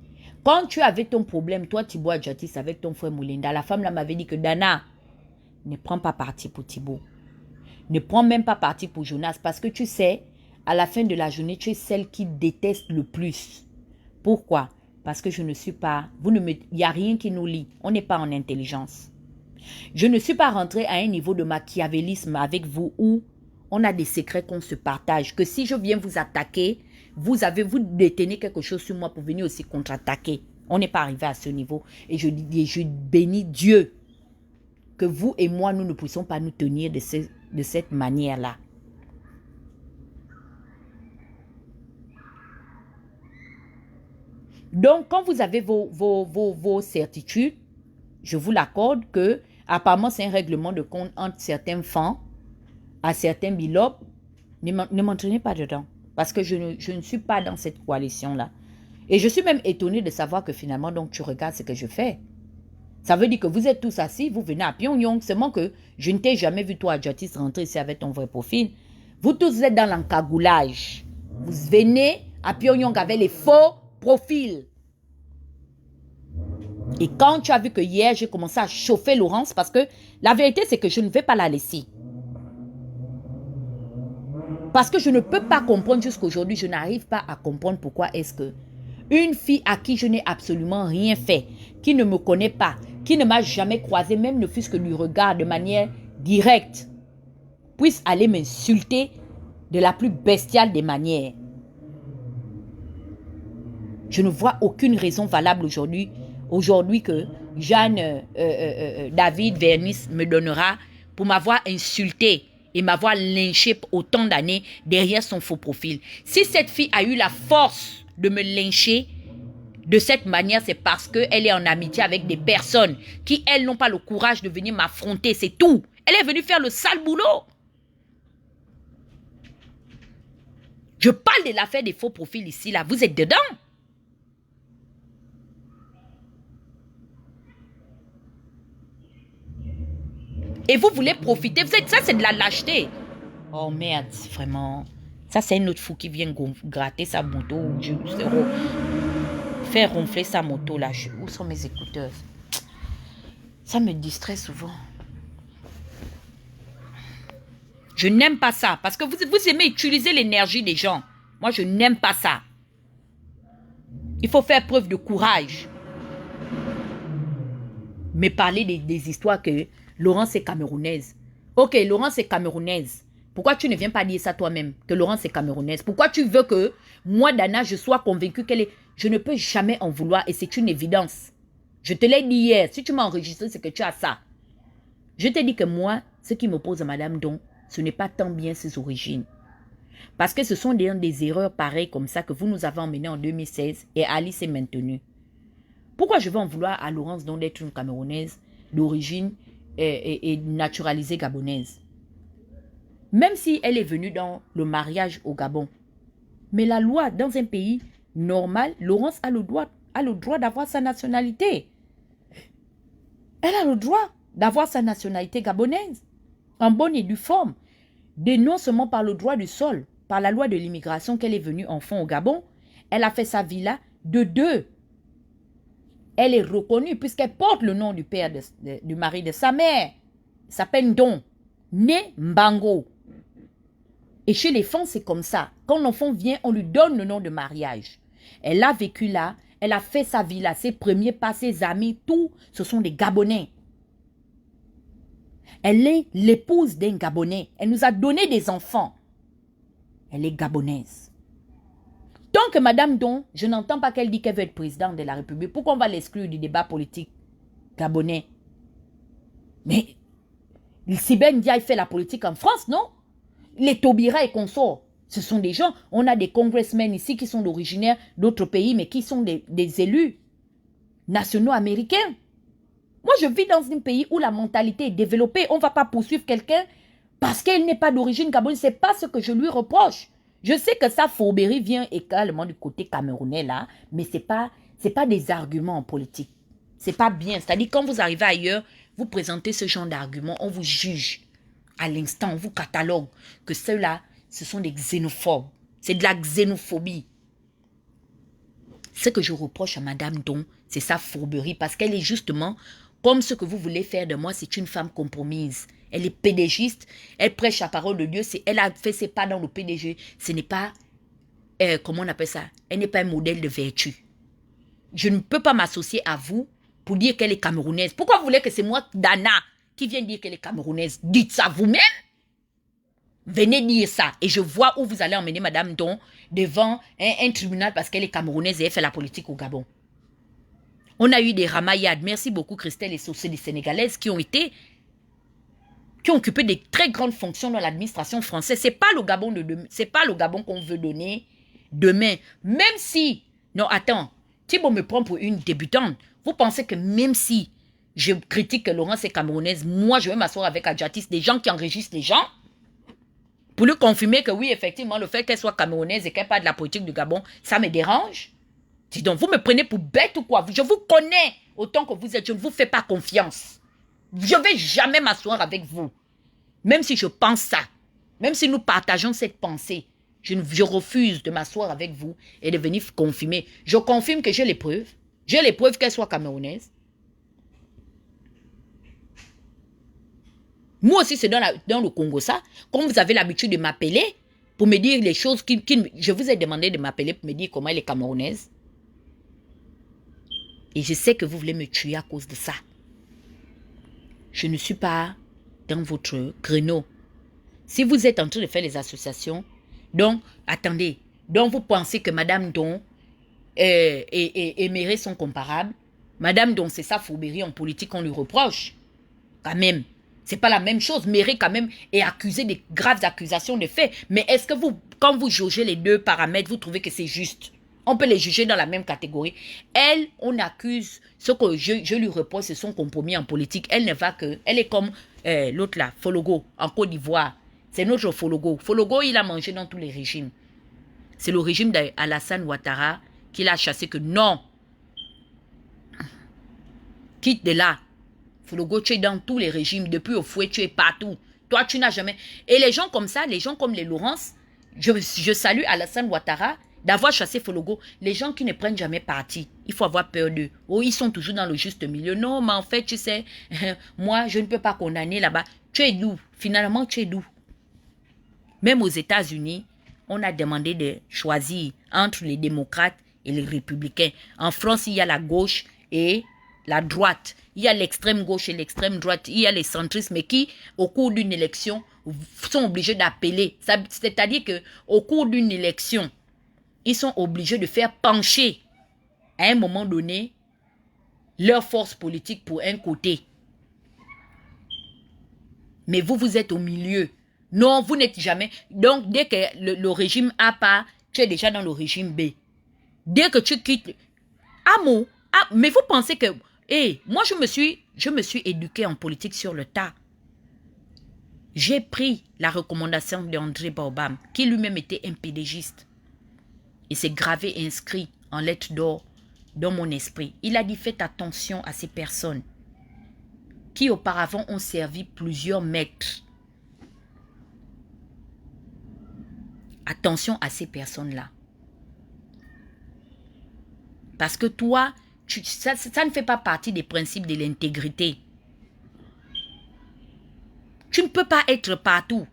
Quand tu avais ton problème, toi Thibaut Adjatis avec ton frère Moulinda, la femme là m'avait dit que Dana, ne prends pas parti pour Thibaut. Ne prends même pas parti pour Jonas parce que tu sais, à la fin de la journée, tu es celle qui déteste le plus. Pourquoi? Parce que je ne suis pas... Il n'y a rien qui nous lie. On n'est pas en intelligence. Je ne suis pas rentrée à un niveau de machiavélisme avec vous où on a des secrets qu'on se partage. Que si je viens vous attaquer, vous détenez quelque chose sur moi pour venir aussi contre-attaquer. On n'est pas arrivé à ce niveau. Et je bénis Dieu que vous et moi, nous ne puissions pas nous tenir de cette manière-là. Donc, quand vous avez vos certitudes, je vous l'accorde que, apparemment, c'est un règlement de compte entre certains fans à certains bilobs. Ne m'entraînez pas dedans. Parce que je ne suis pas dans cette coalition-là. Et je suis même étonnée de savoir que finalement, donc, tu regardes ce que je fais. Ça veut dire que vous êtes tous assis, vous venez à Pyongyang. Seulement que je ne t'ai jamais vu, toi, Adjatis, rentrer ici avec ton vrai profil. Vous tous êtes dans l'encagoulage. Vous venez à Pyongyang avec les faux profils. Et quand tu as vu que hier, j'ai commencé à chauffer Laurence, parce que la vérité, c'est que je ne vais pas la laisser. Parce que je ne peux pas comprendre jusqu'à aujourd'hui, je n'arrive pas à comprendre pourquoi est-ce que une fille à qui je n'ai absolument rien fait, qui ne me connaît pas, qui ne m'a jamais croisé, même ne fût-ce que du regard de manière directe, puisse aller m'insulter de la plus bestiale des manières. Je ne vois aucune raison valable aujourd'hui que Jeanne David Vernis me donnera pour m'avoir insulté et m'avoir lynché autant d'années derrière son faux profil. Si cette fille a eu la force de me lyncher de cette manière, c'est parce qu'elle est en amitié avec des personnes qui, elles, n'ont pas le courage de venir m'affronter, c'est tout. Elle est venue faire le sale boulot. Je parle de l'affaire des faux profils ici, là. Vous êtes dedans. Et vous voulez profiter. Ça, c'est de la lâcheté. Oh merde, vraiment. Ça, c'est un autre fou qui vient gratter sa moto. Faire ronfler sa moto, là. Où sont mes écouteurs? Ça me distrait souvent. Je n'aime pas ça. Parce que vous aimez utiliser l'énergie des gens. Moi, je n'aime pas ça. Il faut faire preuve de courage. Mais parler des histoires que Laurence est camerounaise. Ok, Laurence est camerounaise. Pourquoi tu ne viens pas dire ça toi-même, que Laurence est camerounaise? Pourquoi tu veux que moi, Dana, je sois convaincue qu'elle est... Je ne peux jamais en vouloir et c'est une évidence. Je te l'ai dit hier. Si tu m'as enregistré, c'est que tu as ça. Je t'ai dit que moi, ce qui m'oppose à Madame Don, ce n'est pas tant bien ses origines. Parce que ce sont des erreurs pareilles comme ça que vous nous avez emmenées en 2016 et Alice est maintenue. Pourquoi je vais en vouloir à Laurence Don d'être une Camerounaise d'origine et naturalisée gabonaise? Même si elle est venue dans le mariage au Gabon. Mais la loi, dans un pays normal, Laurence a le droit d'avoir sa nationalité. Elle a le droit d'avoir sa nationalité gabonaise, en bonne et due forme. Non seulement par le droit du sol, par la loi de l'immigration qu'elle est venue enfant au Gabon, elle a fait sa vie là de deux. Elle est reconnue puisqu'elle porte le nom du père, du mari de sa mère. Il s'appelle Ndon, né Mbango. Et chez les femmes, c'est comme ça. Quand l'enfant vient, on lui donne le nom de mariage. Elle a vécu là, elle a fait sa vie là. Ses premiers pas, ses amis, tout, ce sont des Gabonais. Elle est l'épouse d'un Gabonais. Elle nous a donné des enfants. Elle est gabonaise. Tant que Madame Don, je n'entends pas qu'elle dit qu'elle veut être présidente de la République. Pourquoi on va l'exclure du débat politique gabonais? Mais Sibène Ndiaye fait la politique en France, non? Les Taubira et consorts, ce sont des gens. On a des congressmen ici qui sont originaires d'autres pays, mais qui sont des élus nationaux américains. Moi, je vis dans un pays où la mentalité est développée. On ne va pas poursuivre quelqu'un parce qu'elle n'est pas d'origine gabonaise. Ce n'est pas ce que je lui reproche. Je sais que ça, fourberie vient également du côté camerounais, là, mais ce n'est pas des arguments en politique. Ce n'est pas bien. C'est-à-dire, quand vous arrivez ailleurs, vous présentez ce genre d'arguments, on vous juge. À l'instant, on vous catalogue que ceux-là, ce sont des xénophobes. C'est de la xénophobie. Ce que je reproche à Madame Don, c'est sa fourberie, parce qu'elle est justement... Comme ce que vous voulez faire de moi, c'est une femme compromise. Elle est pédégiste, elle prêche la parole de Dieu. Elle a fait ses pas dans le PDG. Ce n'est pas, comment on appelle ça? Elle n'est pas un modèle de vertu. Je ne peux pas m'associer à vous pour dire qu'elle est camerounaise. Pourquoi vous voulez que c'est moi, Dana, qui vienne dire qu'elle est camerounaise? Dites ça vous-même. Venez dire ça. Et je vois où vous allez emmener Madame Don devant un tribunal parce qu'elle est camerounaise et elle fait la politique au Gabon. On a eu des ramayades. Merci beaucoup, Christelle et socialistes sénégalaises qui ont occupé des très grandes fonctions dans l'administration française. C'est pas le Gabon c'est pas le Gabon qu'on veut donner demain. Même si, non, attends, Thibault me prend pour une débutante. Vous pensez que même si je critique que Laurence est camerounaise, moi je vais m'asseoir avec Adjatis, des gens qui enregistrent les gens, pour lui confirmer que oui, effectivement, le fait qu'elle soit camerounaise et qu'elle parle de la politique du Gabon, ça me dérange. Dis donc, vous me prenez pour bête ou quoi? Je vous connais autant que vous êtes. Je ne vous fais pas confiance. Je ne vais jamais m'asseoir avec vous. Même si je pense ça. Même si nous partageons cette pensée. Je refuse de m'asseoir avec vous et de venir confirmer. Je confirme que j'ai les preuves. J'ai les preuves qu'elle soit camerounaise. Moi aussi, c'est dans le Congo ça. Comme vous avez l'habitude de m'appeler pour me dire les choses je vous ai demandé de m'appeler pour me dire comment elle est camerounaise. Et je sais que vous voulez me tuer à cause de ça. Je ne suis pas dans votre créneau. Si vous êtes en train de faire les associations, donc, attendez, donc vous pensez que Madame Don et Méré sont comparables. Madame Don, c'est sa fourberie en politique qu'on lui reproche. Quand même. C'est pas la même chose. Méré quand même est accusé de graves accusations de faits. Mais est-ce que vous, quand vous jaugez les deux paramètres, vous trouvez que c'est juste? On peut les juger dans la même catégorie. Elle, on accuse, ce que je lui reproche, c'est son compromis en politique. Elle ne va que, elle est comme l'autre là, Fologo, en Côte d'Ivoire. C'est notre Fologo. Fologo, il a mangé dans tous les régimes. C'est le régime d'Alassane Ouattara qui l'a chassé que non. Quitte de là. Fologo, tu es dans tous les régimes, depuis au fouet, tu es partout. Toi, tu n'as jamais... Et les gens comme ça, les gens comme les Laurence, je salue Alassane Ouattara d'avoir chassé Fologo. Les gens qui ne prennent jamais parti, il faut avoir peur d'eux. Oh, ils sont toujours dans le juste milieu. Non, mais en fait, tu sais, moi, je ne peux pas condamner là-bas. Tu es d'où? Finalement, tu es d'où? Même aux États-Unis, on a demandé de choisir entre les démocrates et les républicains. En France, il y a la gauche et la droite. Il y a l'extrême gauche et l'extrême droite. Il y a les centristes, mais qui, au cours d'une élection, sont obligés d'appeler. C'est-à-dire qu'au cours d'une élection, ils sont obligés de faire pencher, à un moment donné, leur force politique pour un côté. Mais vous, vous êtes au milieu. Non, vous n'êtes jamais. Donc, dès que le régime A part, tu es déjà dans le régime B. Dès que tu quittes... Amour, mais vous pensez que... moi, je me suis éduquée en politique sur le tas. J'ai pris la recommandation d'André Baobam, qui lui-même était un pédégiste. Et c'est gravé et inscrit en lettres d'or dans mon esprit. Il a dit, faites attention à ces personnes qui auparavant ont servi plusieurs maîtres. Attention à ces personnes-là. Parce que toi, ça ne fait pas partie des principes de l'intégrité. Tu ne peux pas être partout.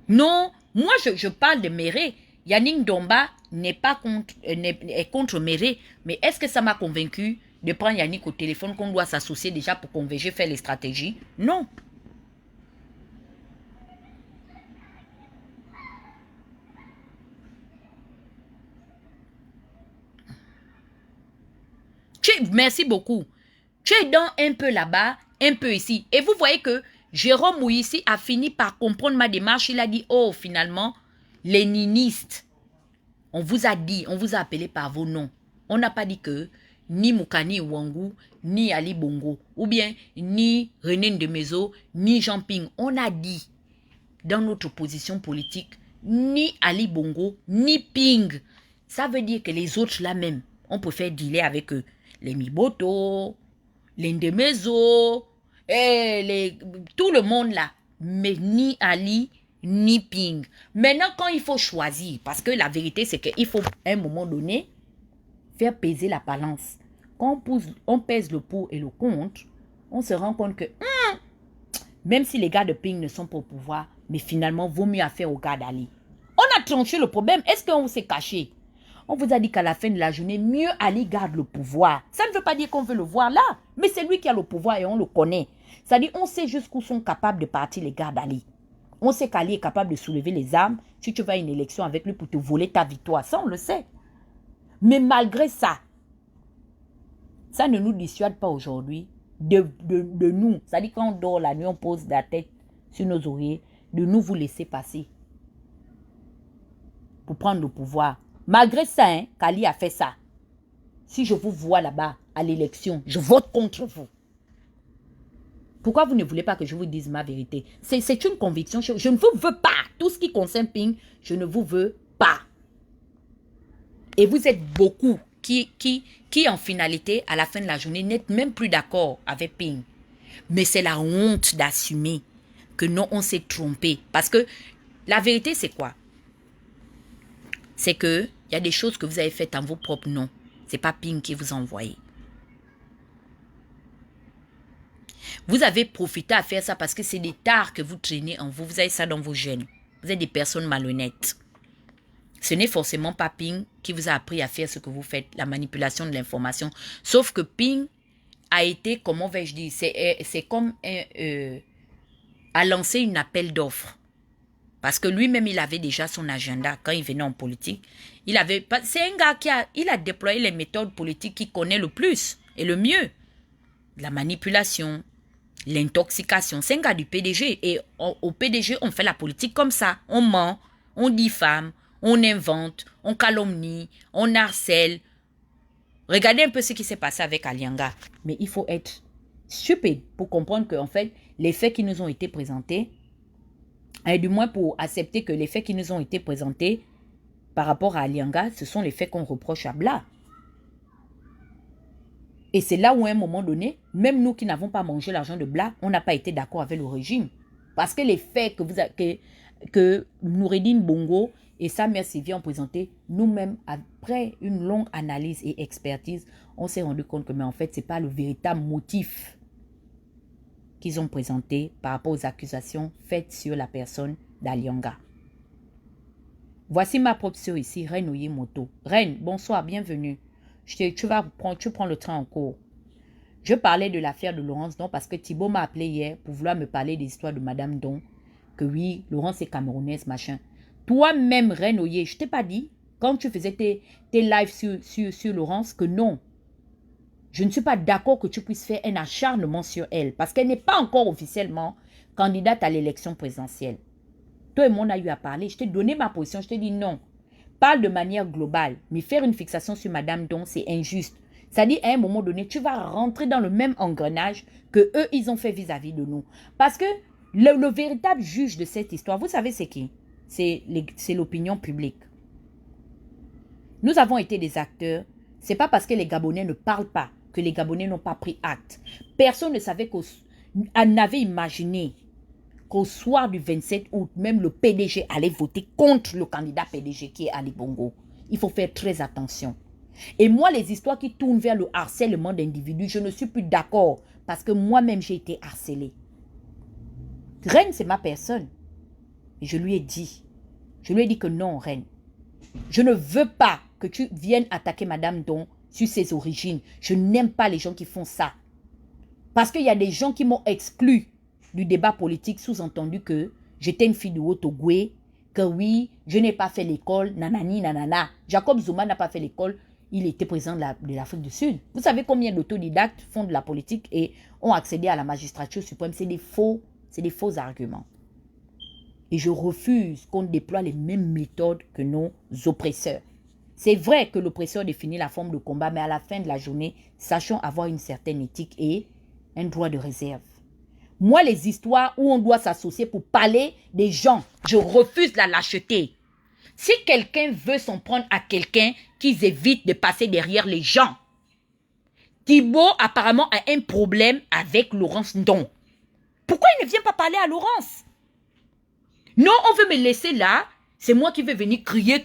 Non, moi je parle de Méré. Yannick Domba est contre Méré. Mais est-ce que ça m'a convaincu de prendre Yannick au téléphone qu'on doit s'associer déjà pour converger, faire les stratégies? Non. Merci beaucoup. Tu es dans un peu là-bas, un peu ici. Et vous voyez que Jérôme Mouissi a fini par comprendre ma démarche. Il a dit, oh, finalement, les ninistes, on vous a dit, on vous a appelé par vos noms. On n'a pas dit que ni Moukani Ouangou, ni Ali Bongo, ou bien ni René Ndemezo, ni Jean Ping. On a dit, dans notre position politique, ni Ali Bongo, ni Ping. Ça veut dire que les autres là même, on peut faire dealer avec eux. Les Miboto, les Ndemezo, tout le monde là. Mais ni Ali, ni Ping. Maintenant, quand il faut choisir, parce que la vérité, c'est qu'il faut, à un moment donné, faire peser la balance. Quand on pèse le pour et le contre, on se rend compte que, même si les gars de Ping ne sont pas au pouvoir, mais finalement, vaut mieux affaire aux gars d'Ali. On a tranché le problème. Est-ce qu'on s'est caché? On vous a dit qu'à la fin de la journée, mieux Ali garde le pouvoir. Ça ne veut pas dire qu'on veut le voir là, mais c'est lui qui a le pouvoir et on le connaît. C'est-à-dire, on sait jusqu'où sont capables de partir les gars d'Ali. On sait qu'Ali est capable de soulever les armes si tu vas à une élection avec lui pour te voler ta victoire. Ça, on le sait. Mais malgré ça, ça ne nous dissuade pas aujourd'hui de nous. C'est-à-dire, quand on dort la nuit, on pose la tête sur nos oreillers, de nous vous laisser passer pour prendre le pouvoir. Malgré ça, qu'Ali a fait ça. Si je vous vois là-bas à l'élection, je vote contre vous. Pourquoi vous ne voulez pas que je vous dise ma vérité? C'est une conviction. Je ne vous veux pas. Tout ce qui concerne Ping, je ne vous veux pas. Et vous êtes beaucoup qui en finalité, à la fin de la journée, n'êtes même plus d'accord avec Ping. Mais c'est la honte d'assumer que non, on s'est trompé. Parce que la vérité, c'est quoi? C'est que il y a des choses que vous avez faites en vos propres noms. Ce n'est pas Ping qui vous a envoyé. Vous avez profité à faire ça parce que c'est des tares que vous traînez en vous. Vous avez ça dans vos gènes. Vous êtes des personnes malhonnêtes. Ce n'est forcément pas Ping qui vous a appris à faire ce que vous faites, la manipulation de l'information. Sauf que Ping a été, comment vais-je dire, c'est comme a lancé une appel d'offres. Parce que lui-même, il avait déjà son agenda quand il venait en politique. C'est un gars il a déployé les méthodes politiques qu'il connaît le plus et le mieux. La manipulation, l'intoxication. C'est un gars du PDG. Et au PDG, on fait la politique comme ça. On ment, on diffame, on invente, on calomnie, on harcèle. Regardez un peu ce qui s'est passé avec Alianga. Mais il faut être stupide pour comprendre qu'en fait, les faits qui nous ont été présentés, et du moins pour accepter que les faits qui nous ont été présentés par rapport à Alianga, ce sont les faits qu'on reproche à Bla. Et c'est là où à un moment donné, même nous qui n'avons pas mangé l'argent de Bla, on n'a pas été d'accord avec le régime. Parce que les faits que Noureddine Bongo et sa mère Sylvie ont présentés, nous-mêmes, après une longue analyse et expertise, on s'est rendu compte que mais en fait, ce n'est pas le véritable motif qu'ils ont présenté par rapport aux accusations faites sur la personne d'Alianga. Voici ma propre sœur ici, Reine Oyemoto. Reine, bonsoir, bienvenue. Tu prends le train en cours. Je parlais de l'affaire de Laurence Don parce que Thibaut m'a appelé hier pour vouloir me parler des histoires de Madame Don. Que oui, Laurence est camerounaise, machin. Toi-même, Reine Oye, je t'ai pas dit, quand tu faisais tes lives sur Laurence, que non. Je ne suis pas d'accord que tu puisses faire un acharnement sur elle parce qu'elle n'est pas encore officiellement candidate à l'élection présidentielle. Toi et moi, on a eu à parler. Je t'ai donné ma position. Je t'ai dit non. Parle de manière globale. Mais faire une fixation sur Madame Don, c'est injuste. C'est-à-dire, à un moment donné, tu vas rentrer dans le même engrenage que eux, ils ont fait vis-à-vis de nous. Parce que le véritable juge de cette histoire, vous savez c'est qui? C'est l'opinion publique. Nous avons été des acteurs. C'est pas parce que les Gabonais ne parlent pas que les Gabonais n'ont pas pris acte. Personne ne savait qu'on avait imaginé qu'au soir du 27 août, même le PDG allait voter contre le candidat PDG qui est Ali Bongo. Il faut faire très attention. Et moi, les histoires qui tournent vers le harcèlement d'individus, je ne suis plus d'accord parce que moi-même, j'ai été harcelée. Reine, c'est ma personne. Et je lui ai dit que non, Reine. Je ne veux pas que tu viennes attaquer Madame Don sur ses origines. Je n'aime pas les gens qui font ça. Parce qu'il y a des gens qui m'ont exclu du débat politique, sous-entendu que j'étais une fille de Haut-Ogoué, que oui, je n'ai pas fait l'école, nanani, nanana. Jacob Zuma n'a pas fait l'école, il était président de l'Afrique du Sud. Vous savez combien d'autodidactes font de la politique et ont accédé à la magistrature suprême? C'est des faux arguments. Et je refuse qu'on déploie les mêmes méthodes que nos oppresseurs. C'est vrai que l'oppresseur définit la forme de combat, mais à la fin de la journée, sachons avoir une certaine éthique et un droit de réserve. Moi, les histoires où on doit s'associer pour parler des gens, je refuse la lâcheté. Si quelqu'un veut s'en prendre à quelqu'un, qu'ils évitent de passer derrière les gens. Thibaut, apparemment, a un problème avec Laurence Ndong. Pourquoi il ne vient pas parler à Laurence? Non, on veut me laisser là. C'est moi qui vais venir crier.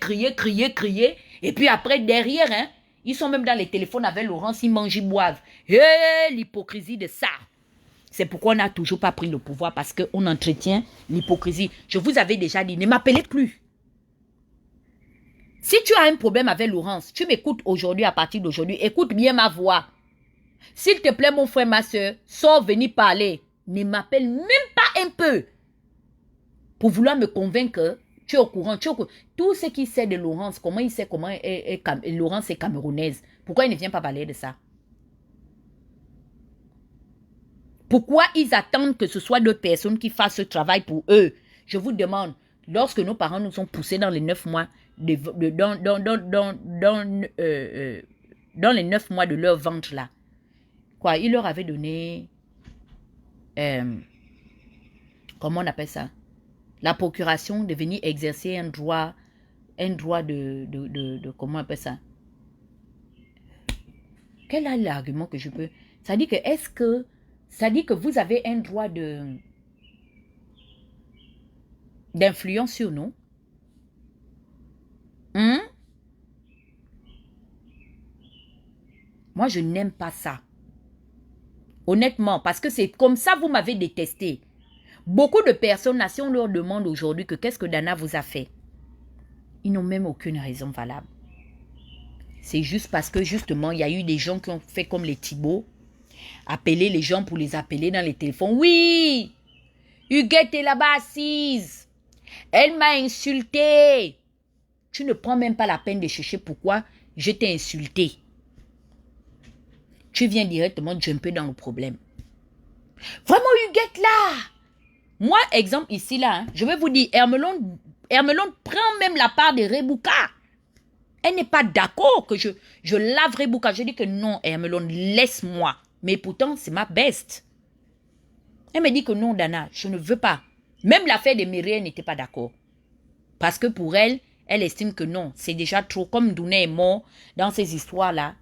Et puis après, derrière, hein, ils sont même dans les téléphones avec Laurence, ils mangent, ils boivent. L'hypocrisie de ça. C'est pourquoi on n'a toujours pas pris le pouvoir, parce qu'on entretient l'hypocrisie. Je vous avais déjà dit, ne m'appelez plus. Si tu as un problème avec Laurence, tu m'écoutes aujourd'hui, à partir d'aujourd'hui, écoute bien ma voix. S'il te plaît, mon frère, ma soeur, sors venir parler. Ne m'appelle même pas un peu. Pour vouloir me convaincre que tu es au courant. Tout ce qu'il sait de Laurence, comment il sait comment Laurence est camerounaise. Pourquoi il ne vient pas parler de ça? Pourquoi ils attendent que ce soit d'autres personnes qui fassent ce travail pour eux? Je vous demande, lorsque nos parents nous ont poussés dans les 9 mois, dans les 9 mois de leur ventre là, quoi, ils leur avaient donné, comment on appelle ça? La procuration de venir exercer un droit de comment on appelle ça? Quel est l'argument que je peux? Ça dit que, ça dit que vous avez un droit d'influence sur nous? Moi, je n'aime pas ça. Honnêtement, parce que c'est comme ça vous m'avez détesté. Beaucoup de personnes, là, si on leur demande aujourd'hui que qu'est-ce que Dana vous a fait, ils n'ont même aucune raison valable. C'est juste parce que, justement, il y a eu des gens qui ont fait comme les Thibaut, appeler les gens pour les appeler dans les téléphones. Oui, Huguette est là-bas assise. Elle m'a insulté. Tu ne prends même pas la peine de chercher pourquoi je t'ai insulté. Tu viens directement jumper dans le problème. Vraiment, Huguette, là. Moi, exemple ici, là, hein, je vais vous dire, Hermelon prend même la part de Rebouka. Elle n'est pas d'accord que je lave Rebouka. Je dis que non, Hermelon, laisse-moi. Mais pourtant, c'est ma best. Elle me dit que non, Dana, je ne veux pas. Même l'affaire de Mireille, elle n'était pas d'accord. Parce que pour elle, elle estime que non, c'est déjà trop. Comme Dounet est mort dans ces histoires-là,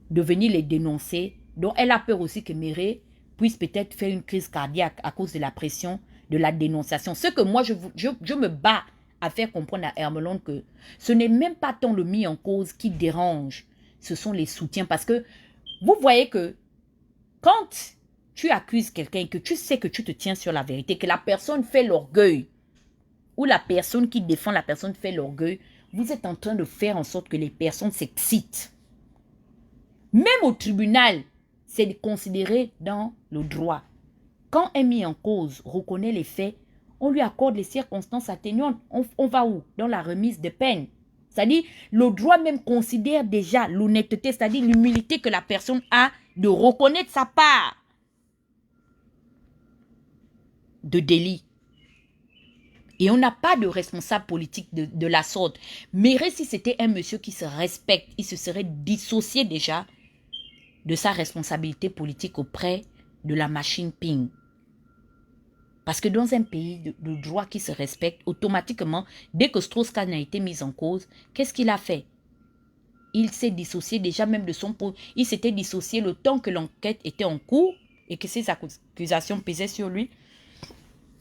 de venir les dénoncer. Donc, elle a peur aussi que Mireille puisse peut-être faire une crise cardiaque à cause de la pression de la dénonciation. Ce que moi, je me bats à faire comprendre à Hermelon que ce n'est même pas tant le mis en cause qui dérange, ce sont les soutiens. Parce que vous voyez que quand tu accuses quelqu'un, que tu sais que tu te tiens sur la vérité, que la personne fait l'orgueil, ou la personne qui défend la personne fait l'orgueil, vous êtes en train de faire en sorte que les personnes s'excitent. Même au tribunal, c'est considéré dans le droit. Quand un mis en cause reconnaît les faits, on lui accorde les circonstances atténuantes. On va où? Dans la remise de peine. C'est-à-dire, le droit même considère déjà l'honnêteté, c'est-à-dire l'humilité que la personne a de reconnaître sa part de délit. Et on n'a pas de responsable politique de la sorte. Mais si c'était un monsieur qui se respecte, il se serait dissocié déjà de sa responsabilité politique auprès de la machine PIN. Parce que dans un pays de droit qui se respecte, automatiquement, dès que Strauss-Kahn a été mis en cause, qu'est-ce qu'il a fait? Il s'est dissocié déjà même de son poste. Il s'était dissocié le temps que l'enquête était en cours et que ces accusations pesaient sur lui.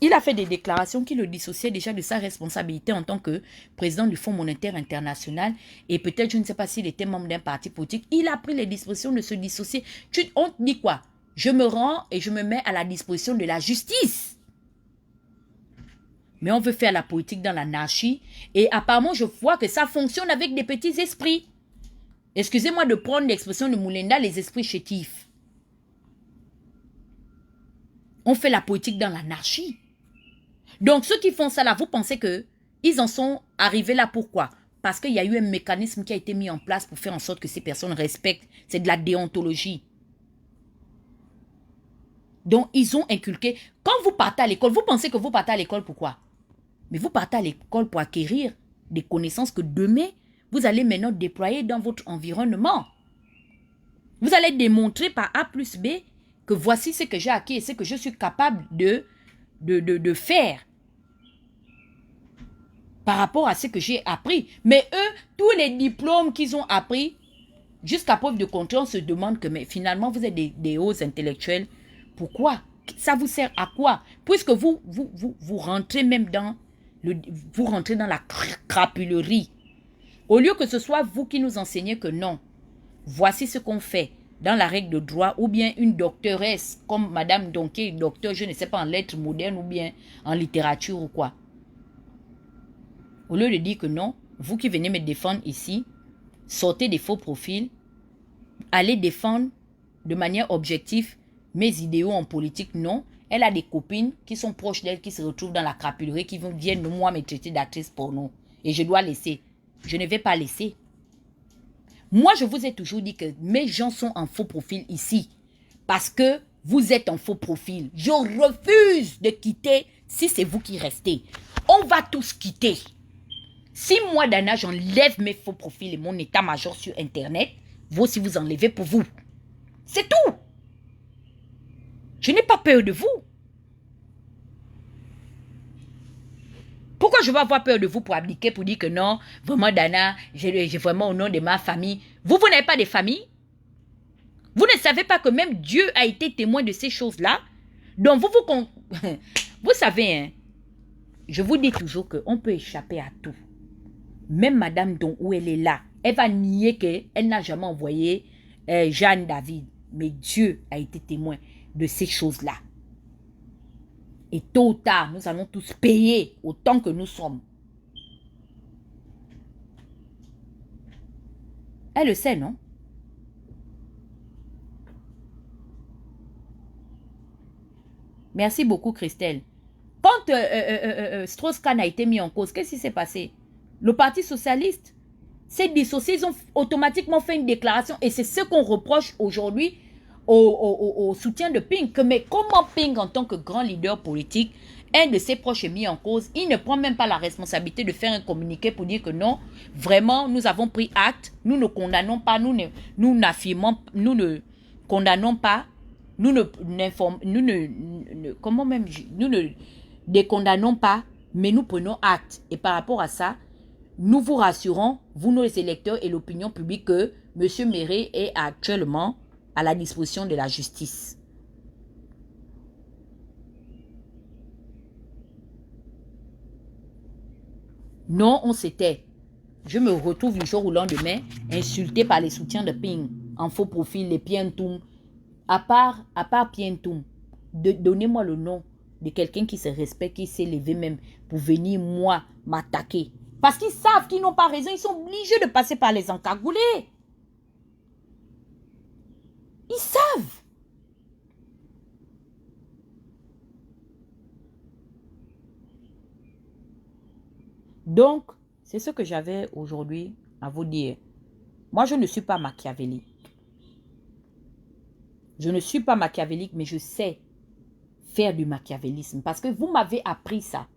Il a fait des déclarations qui le dissociaient déjà de sa responsabilité en tant que président du Fonds monétaire international. Et peut-être, je ne sais pas s'il était membre d'un parti politique. Il a pris les dispositions de se dissocier. On te dit quoi? Je me rends et je me mets à la disposition de la justice. Mais on veut faire la politique dans l'anarchie. Et apparemment, je vois que ça fonctionne avec des petits esprits. Excusez-moi de prendre l'expression de Moulenda, les esprits chétifs. On fait la politique dans l'anarchie. Donc, ceux qui font ça là, vous pensez qu'ils en sont arrivés là pourquoi? Parce qu'il y a eu un mécanisme qui a été mis en place pour faire en sorte que ces personnes respectent. C'est de la déontologie. Donc, ils ont inculqué. Quand vous partez à l'école, vous pensez que vous partez à l'école pourquoi? Mais vous partez à l'école pour acquérir des connaissances que demain, vous allez maintenant déployer dans votre environnement. Vous allez démontrer par A plus B que voici ce que j'ai acquis et ce que je suis capable de faire par rapport à ce que j'ai appris. Mais eux, tous les diplômes qu'ils ont appris, jusqu'à preuve de contraire, on se demande que mais finalement, vous êtes des hauts intellectuels. Pourquoi? Ça vous sert à quoi? Puisque vous rentrez même dans vous rentrez dans la crapulerie. Au lieu que ce soit vous qui nous enseignez que non, voici ce qu'on fait dans la règle de droit, ou bien une doctoresse comme Madame Donké, docteur, je ne sais pas, en lettres modernes ou bien en littérature ou quoi. Au lieu de dire que non, vous qui venez me défendre ici, sortez des faux profils, allez défendre de manière objective mes idéaux en politique, non. Elle a des copines qui sont proches d'elle, qui se retrouvent dans la crapulerie, qui viennent de moi me traiter d'actrice porno. Et je dois laisser. Je ne vais pas laisser. Moi, je vous ai toujours dit que mes gens sont en faux profil ici. Parce que vous êtes en faux profil. Je refuse de quitter si c'est vous qui restez. On va tous quitter. Si moi, Dana, j'enlève mes faux profils et mon état-major sur Internet, vous aussi vous enlevez pour vous. C'est tout. Je n'ai pas peur de vous. Pourquoi je vais avoir peur de vous pour abdiquer, pour dire que non, vraiment Dana, j'ai vraiment au nom de ma famille. Vous n'avez pas de famille? Vous ne savez pas que même Dieu a été témoin de ces choses-là? Donc vous savez, hein, je vous dis toujours qu'on peut échapper à tout. Même Madame Don, où elle est là, elle va nier qu'elle n'a jamais envoyé Jeanne David. Mais Dieu a été témoin de ces choses-là. Et tôt ou tard, nous allons tous payer autant que nous sommes. Elle le sait, non? Merci beaucoup, Christelle. Quand Strauss-Kahn a été mis en cause, qu'est-ce qui s'est passé? Le Parti socialiste s'est dissocié. Ils ont automatiquement fait une déclaration. Et c'est ce qu'on reproche aujourd'hui au soutien de Ping. Mais comment Ping, en tant que grand leader politique, un de ses proches est mis en cause, il ne prend même pas la responsabilité de faire un communiqué pour dire que non, vraiment, nous avons pris acte, nous ne condamnons pas, nous ne condamnons pas, nous ne décondamnons pas, mais nous prenons acte. Et par rapport à ça, nous vous rassurons, vous, nos électeurs et l'opinion publique, que M. Méré est actuellement à la disposition de la justice. Non, on s'était. Je me retrouve du jour au lendemain insulté par les soutiens de Ping en faux profil, les Pientoum. À part Pientoum, donnez-moi le nom de quelqu'un qui se respecte, qui s'est levé même pour venir, moi, m'attaquer. Parce qu'ils savent qu'ils n'ont pas raison, ils sont obligés de passer par les encagoulés. Ils savent. Donc, c'est ce que j'avais aujourd'hui à vous dire. Moi, je ne suis pas machiavélique. Je ne suis pas machiavélique, mais je sais faire du machiavélisme. Parce que vous m'avez appris ça.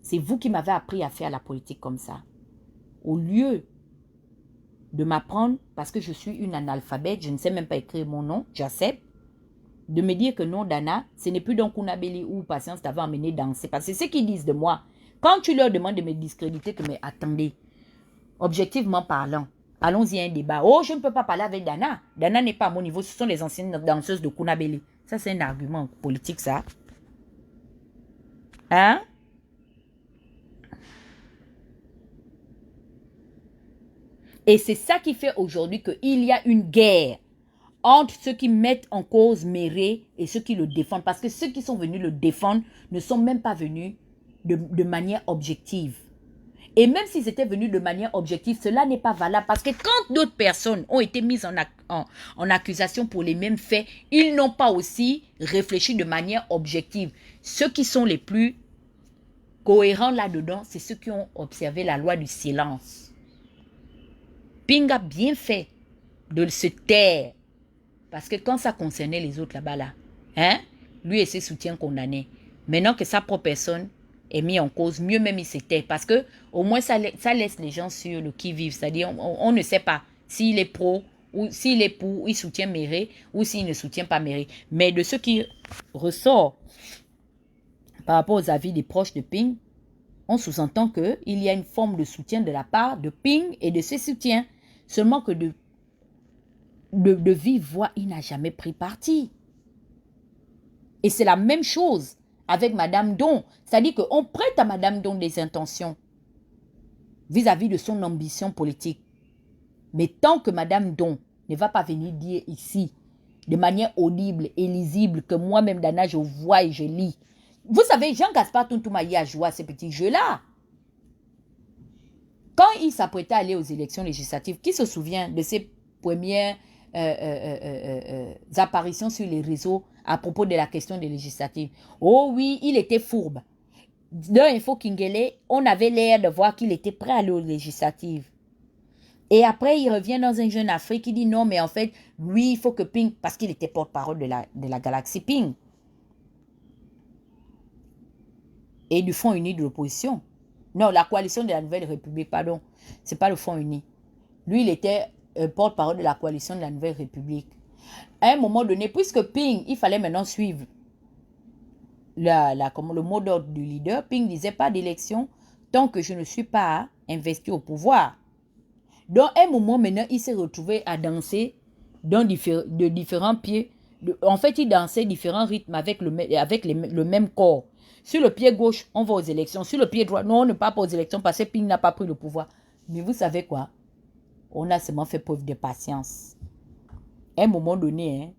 C'est vous qui m'avez appris à faire la politique comme ça. Au lieu de m'apprendre, parce que je suis une analphabète, je ne sais même pas écrire mon nom, j'accepte, de me dire que non, Dana, ce n'est plus donc Kunabeli ou Patience t'avait emmené danser. Parce que c'est ce qu'ils disent de moi. Quand tu leur demandes de me discréditer, que mais attendez, objectivement parlant, allons-y à un débat. Oh, je ne peux pas parler avec Dana. Dana n'est pas à mon niveau, ce sont les anciennes danseuses de Kunabeli. Ça, c'est un argument politique, ça. Hein? Et c'est ça qui fait aujourd'hui qu'il y a une guerre entre ceux qui mettent en cause Méré et ceux qui le défendent. Parce que ceux qui sont venus le défendre ne sont même pas venus de manière objective. Et même s'ils étaient venus de manière objective, cela n'est pas valable. Parce que quand d'autres personnes ont été mises en accusation pour les mêmes faits, ils n'ont pas aussi réfléchi de manière objective. Ceux qui sont les plus cohérents là-dedans, c'est ceux qui ont observé la loi du silence. Ping a bien fait de se taire. Parce que quand ça concernait les autres là-bas, lui et ses soutiens condamnés, maintenant que sa propre personne est mise en cause, mieux même il se tait. Parce que au moins ça laisse les gens sur le qui-vive. C'est-à-dire, on ne sait pas s'il est pro, ou s'il est pour, il soutient Méré, ou s'il ne soutient pas Méré. Mais de ce qui ressort par rapport aux avis des proches de Ping, on sous-entend qu'il y a une forme de soutien de la part de Ping et de ses soutiens. Seulement que de vive voix, il n'a jamais pris parti. Et c'est la même chose avec Madame Don. C'est-à-dire qu'on prête à Madame Don des intentions vis-à-vis de son ambition politique. Mais tant que Madame Don ne va pas venir dire ici, de manière audible et lisible, que moi-même, Dana, je vois et je lis. Vous savez, Jean-Gaspard Tontoumaï a joué à ces petits jeux-là. Quand il s'apprêtait à aller aux élections législatives, qui se souvient de ses premières apparitions sur les réseaux à propos de la question des législatives? Oh oui, il était fourbe. Dans Info Kingele, on avait l'air de voir qu'il était prêt à aller aux législatives. Et après, il revient dans un Jeune Afrique qui dit non, mais en fait, lui, il faut que Ping, parce qu'il était porte-parole de la galaxie Ping et du Front uni de l'opposition. Non, la coalition de la Nouvelle République, pardon. C'est pas le Front uni. Lui, il était porte-parole de la coalition de la Nouvelle République. À un moment donné, puisque Ping, il fallait maintenant suivre le mot d'ordre du leader, Ping disait pas d'élection tant que je ne suis pas investi au pouvoir. Donc, à un moment maintenant, il s'est retrouvé à danser de différents pieds. En fait, il dansait différents rythmes avec le même corps. Sur le pied gauche, on va aux élections. Sur le pied droit, non, on ne part pas aux élections parce que Ping n'a pas pris le pouvoir. Mais vous savez quoi? On a seulement fait preuve de patience. À un moment donné,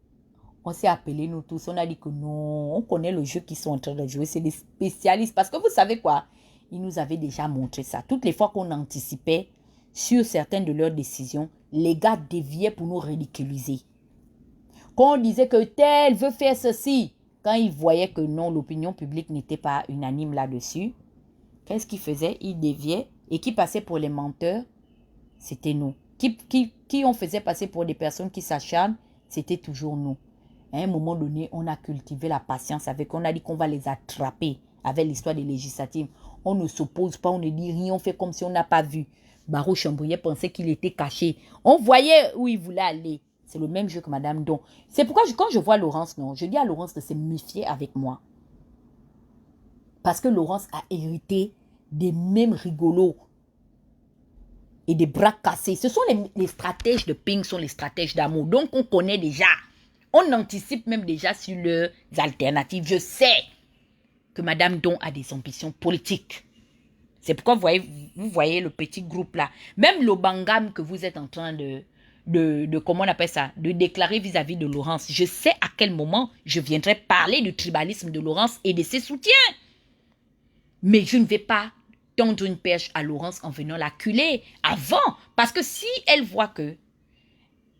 on s'est appelés nous tous. On a dit que non, on connaît le jeu qu'ils sont en train de jouer. C'est des spécialistes. Parce que vous savez quoi? Ils nous avaient déjà montré ça. Toutes les fois qu'on anticipait sur certaines de leurs décisions, les gars déviaient pour nous ridiculiser. Quand on disait que tel veut faire ceci, quand ils voyaient que non, l'opinion publique n'était pas unanime là-dessus, qu'est-ce qu'ils faisaient? Ils déviaient. Et qui passaient pour les menteurs? C'était nous. Qui on faisait passer pour des personnes qui s'acharnent? C'était toujours nous. À un moment donné, on a cultivé la patience avec, on a dit qu'on va les attraper avec l'histoire des législatives. On ne s'oppose pas, on ne dit rien, on fait comme si on n'a pas vu. Barreau Chambrier pensait qu'il était caché. On voyait où il voulait aller. C'est le même jeu que Madame Don. C'est pourquoi quand je vois Laurence, non, je dis à Laurence de se méfier avec moi. Parce que Laurence a hérité des mêmes rigolos et des bras cassés. Ce sont les stratèges de Pink, sont les stratèges d'amour. Donc, on connaît déjà. On anticipe même déjà sur leurs alternatives. Je sais que Madame Don a des ambitions politiques. C'est pourquoi vous voyez le petit groupe là. Même le bangam que vous êtes en train de comment on appelle ça, de déclarer vis-à-vis de Laurence. Je sais à quel moment je viendrai parler du tribalisme de Laurence et de ses soutiens. Mais je ne vais pas tendre une perche à Laurence en venant l'acculer avant. Parce que si elle voit que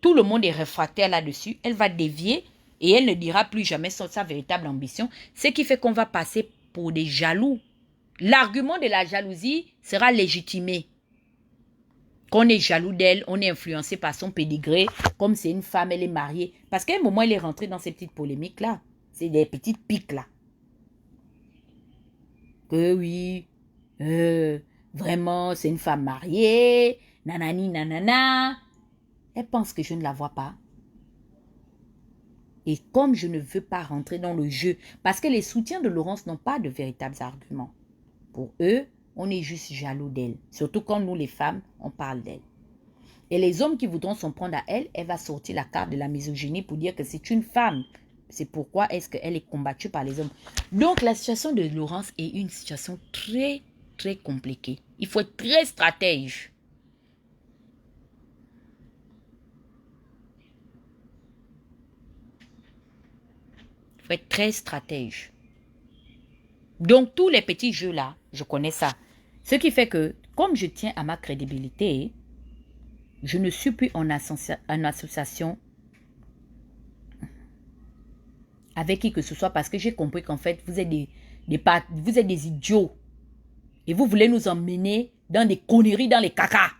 tout le monde est réfractaire là-dessus, elle va dévier et elle ne dira plus jamais sa véritable ambition. Ce qui fait qu'on va passer pour des jaloux. L'argument de la jalousie sera légitimé. Qu'on est jaloux d'elle, on est influencé par son pédigré, comme c'est une femme, elle est mariée. Parce qu'à un moment, elle est rentrée dans ces petites polémiques-là. C'est des petites piques-là. Que oui, vraiment, c'est une femme mariée, nanani, nanana. Elle pense que je ne la vois pas. Et comme je ne veux pas rentrer dans le jeu, parce que les soutiens de Laurence n'ont pas de véritables arguments. Pour eux, on est juste jaloux d'elle. Surtout quand nous, les femmes, on parle d'elle. Et les hommes qui voudront s'en prendre à elle, elle va sortir la carte de la misogynie pour dire que c'est une femme. C'est pourquoi est-ce qu'elle est combattue par les hommes. Donc, la situation de Laurence est une situation très, très compliquée. Il faut être très stratège. Il faut être très stratège. Donc, tous les petits jeux-là, je connais ça. Ce qui fait que, comme je tiens à ma crédibilité, je ne suis plus en association avec qui que ce soit parce que j'ai compris qu'en fait, vous êtes des idiots. Et vous voulez nous emmener dans des conneries, dans les cacas.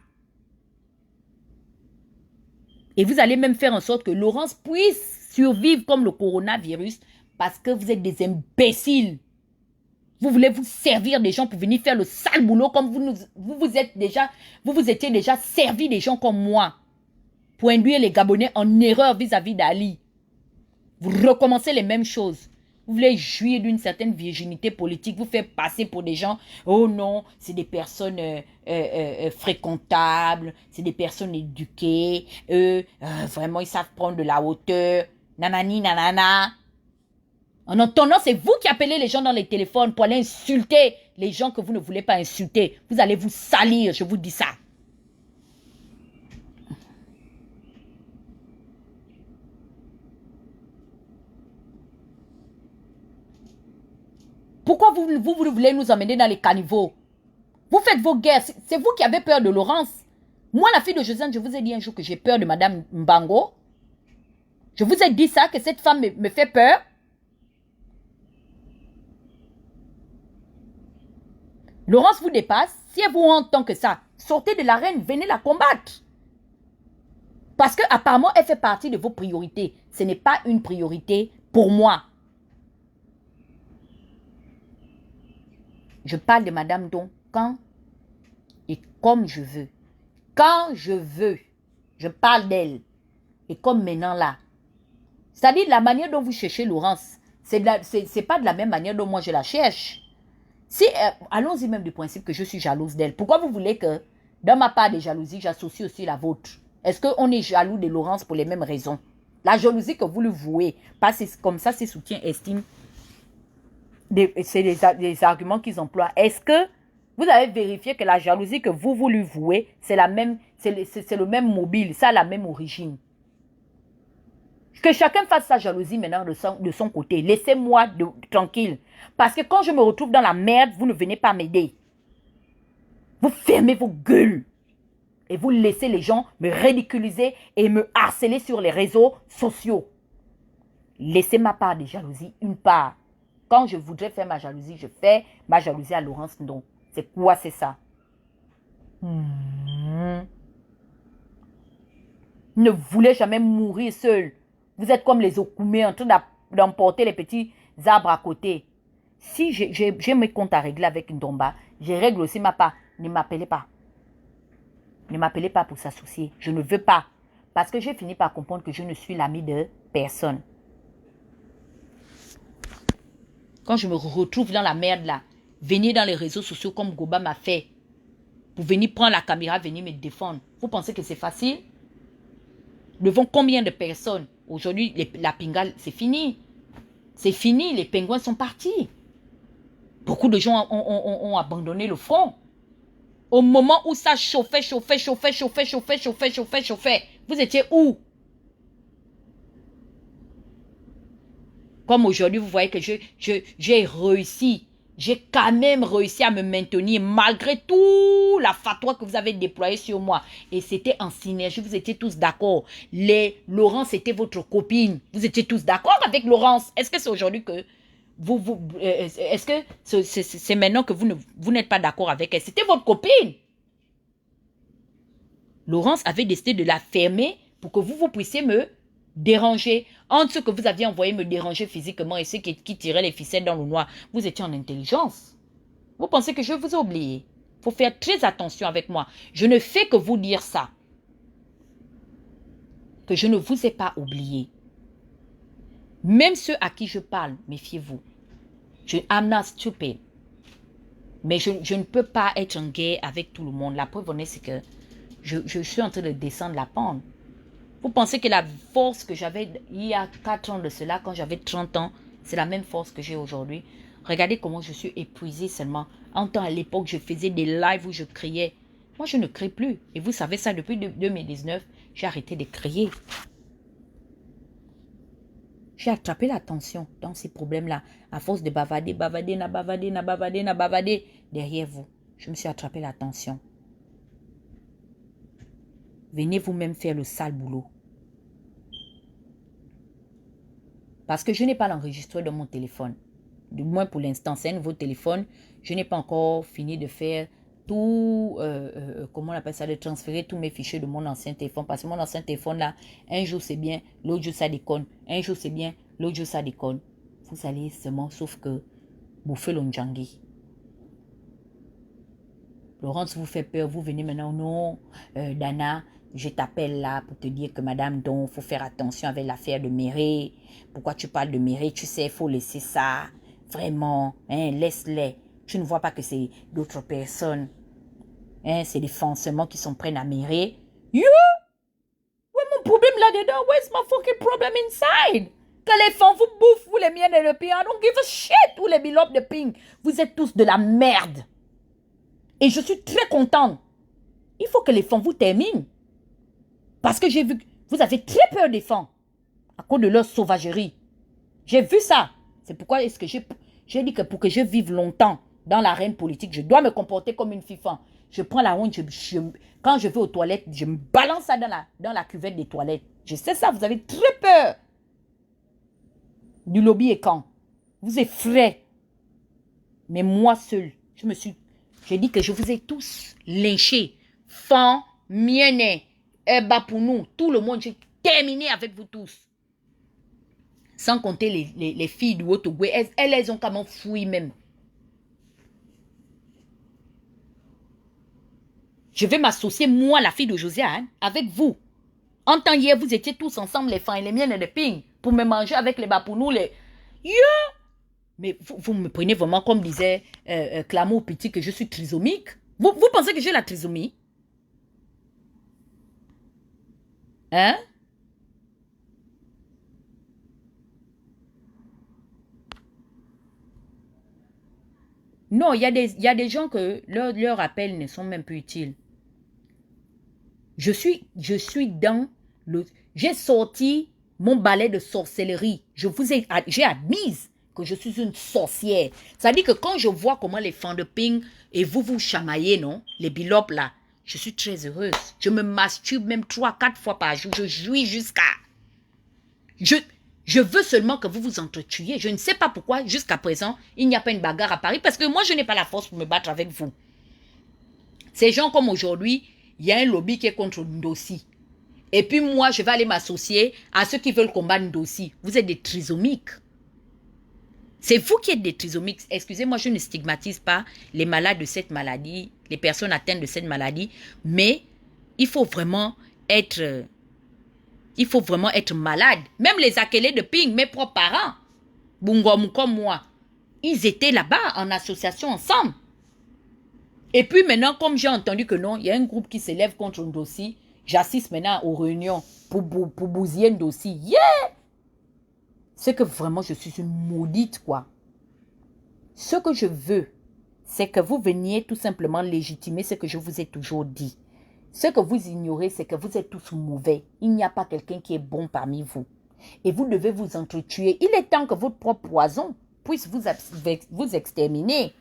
Et vous allez même faire en sorte que Laurence puisse survivre comme le coronavirus parce que vous êtes des imbéciles. Vous voulez vous servir des gens pour venir faire le sale boulot comme vous vous étiez déjà servi des gens comme moi pour induire les Gabonais en erreur vis-à-vis d'Ali. Vous recommencez les mêmes choses. Vous voulez jouir d'une certaine virginité politique, vous faites passer pour des gens, oh non, c'est des personnes fréquentables, c'est des personnes éduquées, vraiment ils savent prendre de la hauteur, nanani, nanana. En entendant, c'est vous qui appelez les gens dans les téléphones pour aller insulter les gens que vous ne voulez pas insulter. Vous allez vous salir, je vous dis ça. Pourquoi vous voulez nous emmener dans les caniveaux? Vous faites vos guerres. C'est vous qui avez peur de Laurence. Moi, la fille de Josiane, je vous ai dit un jour que j'ai peur de Madame Mbango. Je vous ai dit ça, que cette femme me fait peur. Laurence vous dépasse. Si elle vous entend que ça, sortez de l'arène, venez la combattre. Parce qu'apparemment, elle fait partie de vos priorités. Ce n'est pas une priorité pour moi. Je parle de Madame Don quand et comme je veux. Quand je veux, je parle d'elle. Et comme maintenant là. C'est-à-dire la manière dont vous cherchez Laurence, c'est pas de la même manière dont moi je la cherche. Si, allons-y même du principe que je suis jalouse d'elle. Pourquoi vous voulez que, dans ma part de jalousie, j'associe aussi la vôtre? Est-ce qu'on est jaloux de Laurence pour les mêmes raisons? La jalousie que vous lui vouez, pas comme ça, ses soutiens estiment. C'est les arguments qu'ils emploient. Est-ce que vous avez vérifié que la jalousie que vous lui vouez, c'est le même mobile, ça a la même origine? Que chacun fasse sa jalousie maintenant de son côté. Laissez-moi tranquille. Parce que quand je me retrouve dans la merde, vous ne venez pas m'aider. Vous fermez vos gueules. Et vous laissez les gens me ridiculiser et me harceler sur les réseaux sociaux. Laissez ma part de jalousie une part. Quand je voudrais faire ma jalousie, je fais ma jalousie à Laurence. Donc, c'est quoi, c'est ça? Ne voulez jamais mourir seul. Vous êtes comme les Okoumés en train d'emporter les petits arbres à côté. Si j'ai mes comptes à régler avec une Ndomba, je règle aussi ma part. Ne m'appelez pas. Ne m'appelez pas pour s'associer. Je ne veux pas. Parce que j'ai fini par comprendre que je ne suis l'ami de personne. Quand je me retrouve dans la merde là, venez dans les réseaux sociaux comme Goba m'a fait. Pour venir prendre la caméra, venir me défendre. Vous pensez que c'est facile? Devant combien de personnes? Aujourd'hui, la pingale, c'est fini. C'est fini, les pingouins sont partis. Beaucoup de gens ont abandonné le front. Au moment où ça chauffait, vous étiez où? Comme aujourd'hui, vous voyez que j'ai réussi. J'ai quand même réussi à me maintenir malgré tout la fatwa que vous avez déployée sur moi. Et c'était en synergie, vous étiez tous d'accord. Laurence était votre copine. Vous étiez tous d'accord avec Laurence. Est-ce que c'est aujourd'hui que est-ce que c'est maintenant que vous n'êtes pas d'accord avec elle? C'était votre copine. Laurence avait décidé de la fermer pour que vous puissiez me déranger. Entre ceux que vous aviez envoyé me déranger physiquement et ceux qui tiraient les ficelles dans le noir, vous étiez en intelligence. Vous pensez que je vous ai oublié? Il faut faire très attention avec moi. Je ne fais que vous dire ça. Que je ne vous ai pas oublié. Même ceux à qui je parle, méfiez-vous. I'm not stupid. Mais je ne peux pas être en guerre avec tout le monde. La preuve, c'est que je suis en train de descendre la pente. Vous pensez que la force que j'avais il y a 4 ans de cela, quand j'avais 30 ans, c'est la même force que j'ai aujourd'hui? Regardez comment je suis épuisée seulement. En temps, à l'époque, je faisais des lives où je criais. Moi, je ne crie plus. Et vous savez ça, depuis 2019, j'ai arrêté de crier. J'ai attrapé l'attention dans ces problèmes-là. À force de bavader, derrière vous. Je me suis attrapé l'attention. Venez vous-même faire le sale boulot. Parce que je n'ai pas l'enregistreur dans mon téléphone. Du moins pour l'instant, c'est un nouveau téléphone. Je n'ai pas encore fini de faire tout, comment on appelle ça, de transférer tous mes fichiers de mon ancien téléphone. Parce que mon ancien téléphone là, un jour c'est bien, l'autre jour ça déconne. Un jour c'est bien, l'autre jour ça déconne. Vous allez seulement, sauf que, bouffer l'onjangi. Laurence vous fait peur, vous venez maintenant, non, Dana, je t'appelle là pour te dire que madame, donc, il faut faire attention avec l'affaire de Méré. Pourquoi tu parles de Méré? Tu sais, il faut laisser ça. Vraiment, hein, laisse-les. Tu ne vois pas que c'est d'autres personnes. Hein, c'est des fansements qui sont prêts à Méré. You? Ouais, mon problème là-dedans, where's my fucking problem inside? Que les femmes vous bouffent, vous les miennes et le ping, I don't give a shit, ou les bilobs de ping. Vous êtes tous de la merde. Et je suis très contente. Il faut que les femmes vous terminent. Parce que j'ai vu que vous avez très peur des femmes. À cause de leur sauvagerie. J'ai vu ça. C'est pourquoi est-ce que j'ai dit que pour que je vive longtemps dans l'arène politique, je dois me comporter comme une fifan. Je prends la honte, quand je vais aux toilettes, je me balance ça dans la cuvette des toilettes. Je sais ça, vous avez très peur du lobby et quand. Vous effrayez. Mais moi seul, j'ai dit que je vous ai tous lynchés. Fan, miennet, Eba pour nous, tout le monde, j'ai terminé avec vous tous. Sans compter les filles du Haut-Togo, elles ont quand même fouillé même. Je vais m'associer, moi, la fille de Josiane, avec vous. En temps hier, vous étiez tous ensemble, les femmes et les miennes et les ping, pour me manger avec les bapounou, les... Yeah! Mais vous me prenez vraiment comme disait Clamo Petit que je suis trisomique. Vous pensez que j'ai la trisomie? Hein? Non, il y a des gens que leurs appels ne sont même plus utiles. Je suis dans le... J'ai sorti mon balai de sorcellerie. J'ai admise que je suis une sorcière. Ça dit que quand je vois comment les fans de ping et vous chamaillez, non? Les bilopes là, je suis très heureuse. Je me masturbe même 3-4 fois par jour. Je jouis jusqu'à... Je veux seulement que vous vous entretuiez. Je ne sais pas pourquoi, jusqu'à présent, il n'y a pas une bagarre à Paris. Parce que moi, je n'ai pas la force pour me battre avec vous. Ces gens comme aujourd'hui, il y a un lobby qui est contre Ndossi. Et puis moi, je vais aller m'associer à ceux qui veulent combattre Ndossi. Vous êtes des trisomiques. C'est vous qui êtes des trisomiques. Excusez-moi, je ne stigmatise pas les malades de cette maladie, les personnes atteintes de cette maladie, mais il faut vraiment être malade. Même les accolés de Ping, mes propres parents, Bungom comme moi, ils étaient là-bas en association ensemble. Et puis maintenant, comme j'ai entendu que non, il y a un groupe qui s'élève contre Ndossi, j'assiste maintenant aux réunions pour bousiller Ndossi. Yeah! C'est que vraiment, je suis une maudite, quoi. Ce que je veux, c'est que vous veniez tout simplement légitimer ce que je vous ai toujours dit. Ce que vous ignorez, c'est que vous êtes tous mauvais. Il n'y a pas quelqu'un qui est bon parmi vous. Et vous devez vous entretuer. Il est temps que votre propre poison puisse vous exterminer.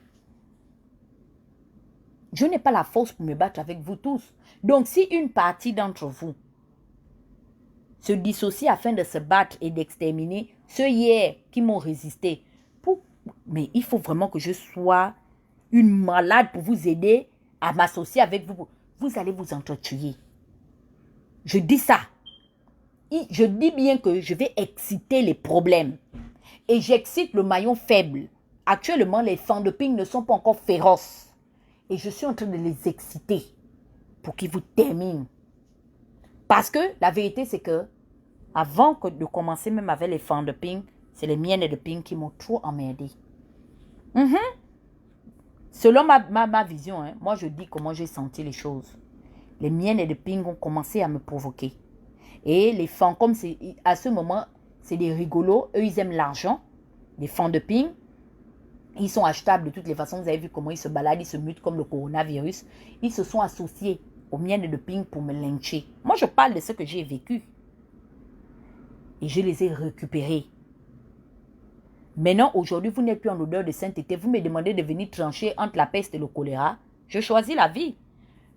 Je n'ai pas la force pour me battre avec vous tous. Donc, si une partie d'entre vous se dissocie afin de se battre et d'exterminer ceux hier qui m'ont résisté, mais il faut vraiment que je sois une malade pour vous aider à m'associer avec vous. Vous allez vous entretuer. Je dis ça. Je dis bien que je vais exciter les problèmes. Et j'excite le maillon faible. Actuellement, les fans de Ping ne sont pas encore féroces. Et je suis en train de les exciter pour qu'ils vous terminent. Parce que la vérité, c'est que avant de commencer même avec les fans de Ping, c'est les miennes de Ping qui m'ont trop emmerdé. Selon ma vision, hein, moi je dis comment j'ai senti les choses. Les miennes de Ping ont commencé à me provoquer. Et les fans, comme à ce moment, c'est des rigolos. Eux, ils aiment l'argent. Les fans de Ping, ils sont achetables de toutes les façons. Vous avez vu comment ils se baladent, ils se mutent comme le coronavirus. Ils se sont associés aux miennes de Ping pour me lyncher. Moi, je parle de ce que j'ai vécu. Et je les ai récupérés. Maintenant, aujourd'hui, vous n'êtes plus en odeur de sainteté. Vous me demandez de venir trancher entre la peste et le choléra. Je choisis la vie.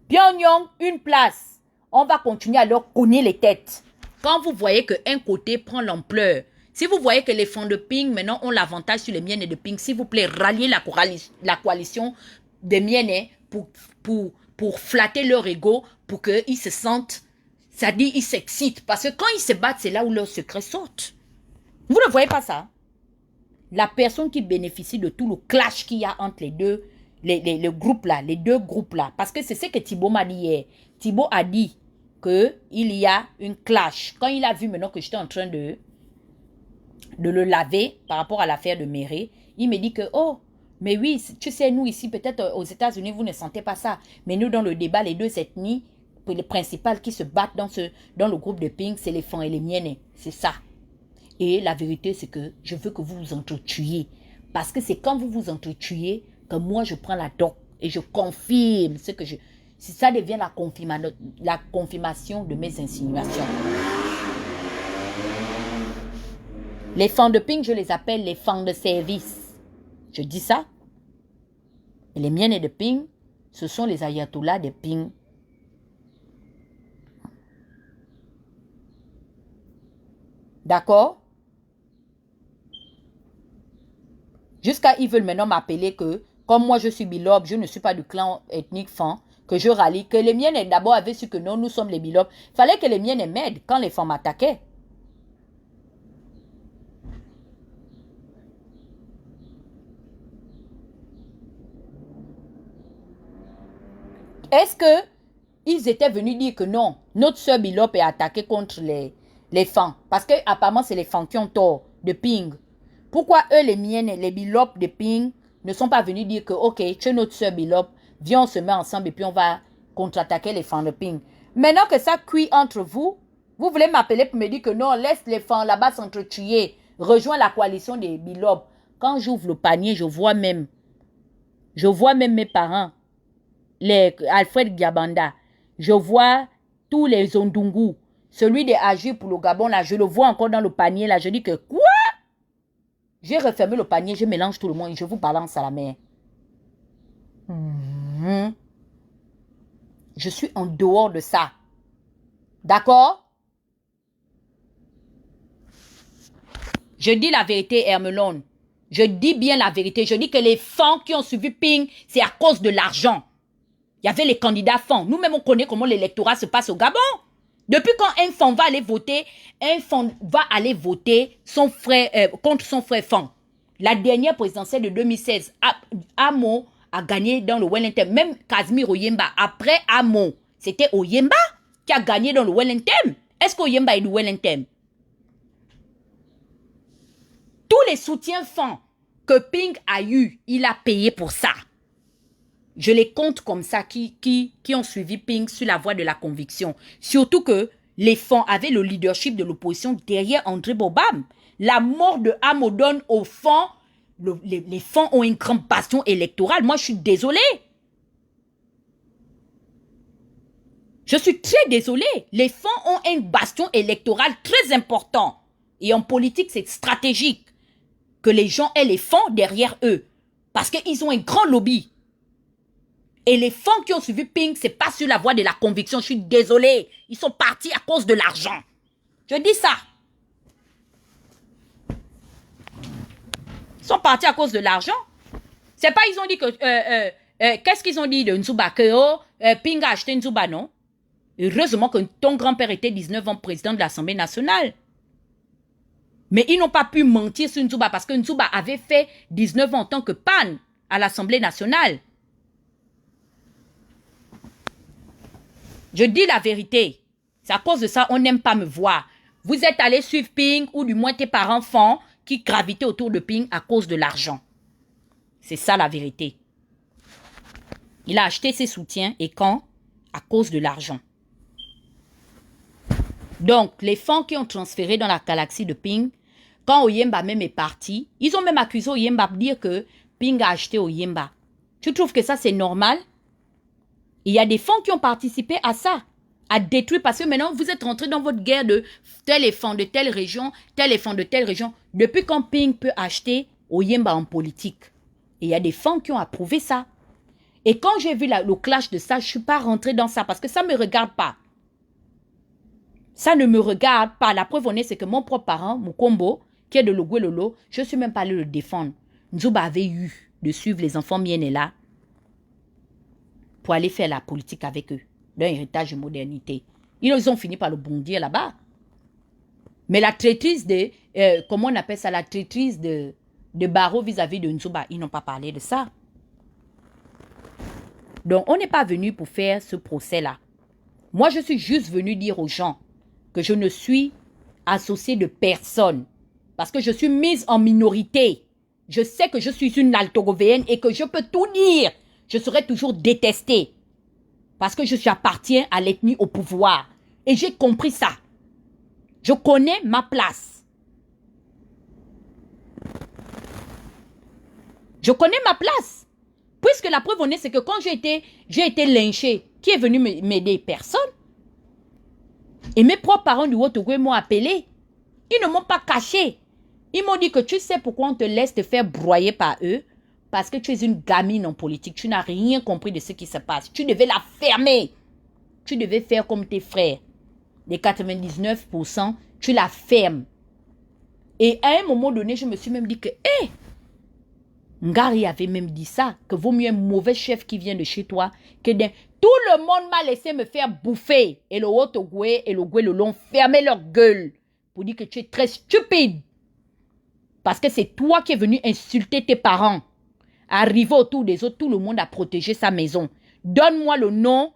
Pyongyang, une place. On va continuer à leur cogner les têtes. Quand vous voyez qu'un côté prend l'ampleur, si vous voyez que les fonds de Ping maintenant ont l'avantage sur les miennes de Ping, s'il vous plaît, ralliez la coalition des miennes pour flatter leur ego, pour qu'ils se sentent, ça dit, ils s'excitent. Parce que quand ils se battent, c'est là où leur secret saute. Vous ne voyez pas ça? La personne qui bénéficie de tout le clash qu'il y a entre les deux, les groupes là, les deux groupes là. Parce que c'est ce que Thibaut m'a dit hier. Thibaut a dit qu'il y a une clash. Quand il a vu maintenant que j'étais en train de le laver par rapport à l'affaire de Méré, il me dit que, oh, mais oui, tu sais, nous ici, peut-être aux États-Unis, vous ne sentez pas ça. Mais nous, dans le débat, les deux ethnies, les principales qui se battent dans le groupe de Ping, c'est les Fans et les miennes. C'est ça. Et la vérité, c'est que je veux que vous vous entretuiez. Parce que c'est quand vous vous entretuez que moi, je prends la doc et je confirme ce que si ça devient la confirmation de mes insinuations. Les fans de Ping, je les appelle les fans de service. Je dis ça. Et les miennes de Ping, ce sont les ayatollahs de Ping. D'accord? Jusqu'à ils veulent maintenant m'appeler que, comme moi je suis bilobe, je ne suis pas du clan ethnique fan, que je rallie, que les miennes d'abord avaient su que non, nous sommes les bilobes. Il fallait que les miennes m'aident quand les femmes m'attaquaient. Est-ce que ils étaient venus dire que non, notre soeur bilobe est attaquée contre les femmes? Parce que apparemment c'est les femmes qui ont tort de Ping. Pourquoi eux, les miennes, les bilopes de Ping, ne sont pas venus dire que, ok, tu es notre soeur bilope, viens, on se met ensemble et puis on va contre-attaquer les fans de Ping. Maintenant que ça cuit entre vous, vous voulez m'appeler pour me dire que non, laisse les fans là-bas s'entretuer, rejoins la coalition des bilopes. Quand j'ouvre le panier, je vois même mes parents, les Alfred Gabanda, je vois tous les Ondungu, celui des Agir pour le Gabon, là, je le vois encore dans le panier, là, je dis que, quoi? J'ai refermé le panier, je mélange tout le monde et je vous balance à la mer. Je suis en dehors de ça. D'accord? Je dis la vérité, Hermelone. Je dis bien la vérité. Je dis que les fans qui ont suivi Ping, c'est à cause de l'argent. Il y avait les candidats fans. Nous-mêmes, on connaît comment l'électorat se passe au Gabon. Depuis quand un fan va aller voter, son frère, contre son frère fan. La dernière présidentielle de 2016, Amo a gagné dans le Wellington. Même Casimir Oyemba, après Amo, c'était Oyemba qui a gagné dans le Wellington. Est-ce qu'Oyemba est du Wellington? Tous les soutiens fans que Ping a eu, il a payé pour ça. Je les compte comme ça qui ont suivi Ping sur la voie de la conviction. Surtout que les fonds avaient le leadership de l'opposition derrière André Bobam. La mort de Amo donne aux fonds, les fonds ont une grande bastion électorale. Moi, je suis désolée. Je suis très désolée. Les fonds ont un bastion électoral très important. Et en politique, c'est stratégique que les gens aient les fonds derrière eux. Parce qu'ils ont un grand lobby. Et les fonds qui ont suivi Ping, c'est pas sur la voie de la conviction. Je suis désolée. Ils sont partis à cause de l'argent. Je dis ça. Ils sont partis à cause de l'argent. C'est pas, ils ont dit que... qu'est-ce qu'ils ont dit de Nzouba? Que Ping a acheté Nzouba, non? Heureusement que ton grand-père était 19 ans président de l'Assemblée nationale. Mais ils n'ont pas pu mentir sur Nzouba parce que Nzouba avait fait 19 ans en tant que PAN à l'Assemblée nationale. Je dis la vérité. C'est à cause de ça on n'aime pas me voir. Vous êtes allé suivre Ping ou du moins tes parents font qui gravitaient autour de Ping à cause de l'argent. C'est ça la vérité. Il a acheté ses soutiens et quand? À cause de l'argent. Donc, les fonds qui ont transféré dans la galaxie de Ping, quand Oyemba même est parti, ils ont même accusé Oyemba de dire que Ping a acheté Oyemba. Tu trouves que ça c'est normal? Il y a des fonds qui ont participé à ça, à détruire, parce que maintenant vous êtes rentré dans votre guerre de tel est fonds de telle région, tel est fonds de telle région. Depuis quand Ping peut acheter Oyemba en politique? Et il y a des fonds qui ont approuvé ça. Et quand j'ai vu le clash de ça, je ne suis pas rentrée dans ça parce que ça ne me regarde pas. Ça ne me regarde pas. La preuve honnête, c'est que mon propre parent, Mukombo, qui est de Logouelolo, je ne suis même pas allé le défendre. Nzouba avait eu de suivre les enfants Mienela pour aller faire la politique avec eux, d'un héritage de modernité. Ils ont fini par le bondir là-bas. Mais la traîtrise de, comment on appelle ça, la traîtrise de Barreau vis-à-vis de Nzouba, ils n'ont pas parlé de ça. Donc, on n'est pas venu pour faire ce procès-là. Moi, je suis juste venu dire aux gens que je ne suis associée de personne. Parce que je suis mise en minorité. Je sais que je suis une altogovéenne et que je peux tout dire. Je serai toujours détestée. Parce que j'appartiens à l'ethnie au pouvoir. Et j'ai compris ça. Je connais ma place. Je connais ma place. Puisque la preuve honnête, c'est que quand j'ai été lynchée, qui est venu m'aider? Personne. Et mes propres parents du Haut-Togo m'ont appelé. Ils ne m'ont pas caché. Ils m'ont dit que tu sais pourquoi on te laisse te faire broyer par eux? Parce que tu es une gamine en politique. Tu n'as rien compris de ce qui se passe. Tu devais la fermer. Tu devais faire comme tes frères. Les 99%, tu la fermes. Et à un moment donné, je me suis même dit que, hé, Ngari avait même dit ça, que vaut mieux un mauvais chef qui vient de chez toi que d'un... Tout le monde m'a laissé me faire bouffer. Et le Haut-Ogoué et le Goué-Lolo ont fermé leur gueule pour dire que tu es très stupide. Parce que c'est toi qui es venu insulter tes parents. Arrivé autour des autres, tout le monde a protégé sa maison. Donne-moi le nom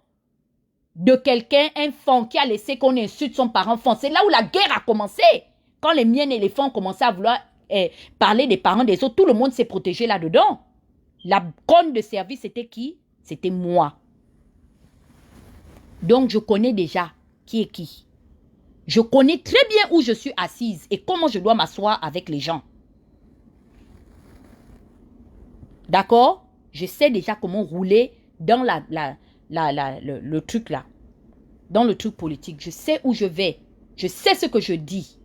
de quelqu'un, un fond qui a laissé qu'on insulte son parent fond. C'est là où la guerre a commencé. Quand les miennes et les fonds ont commencé à vouloir parler des parents des autres, tout le monde s'est protégé là-dedans. La conne de service, c'était qui? C'était moi. Donc, je connais déjà qui est qui. Je connais très bien où je suis assise et comment je dois m'asseoir avec les gens. D'accord? Je sais déjà comment rouler dans le truc là. Dans le truc politique. Je sais où je vais. Je sais ce que je dis.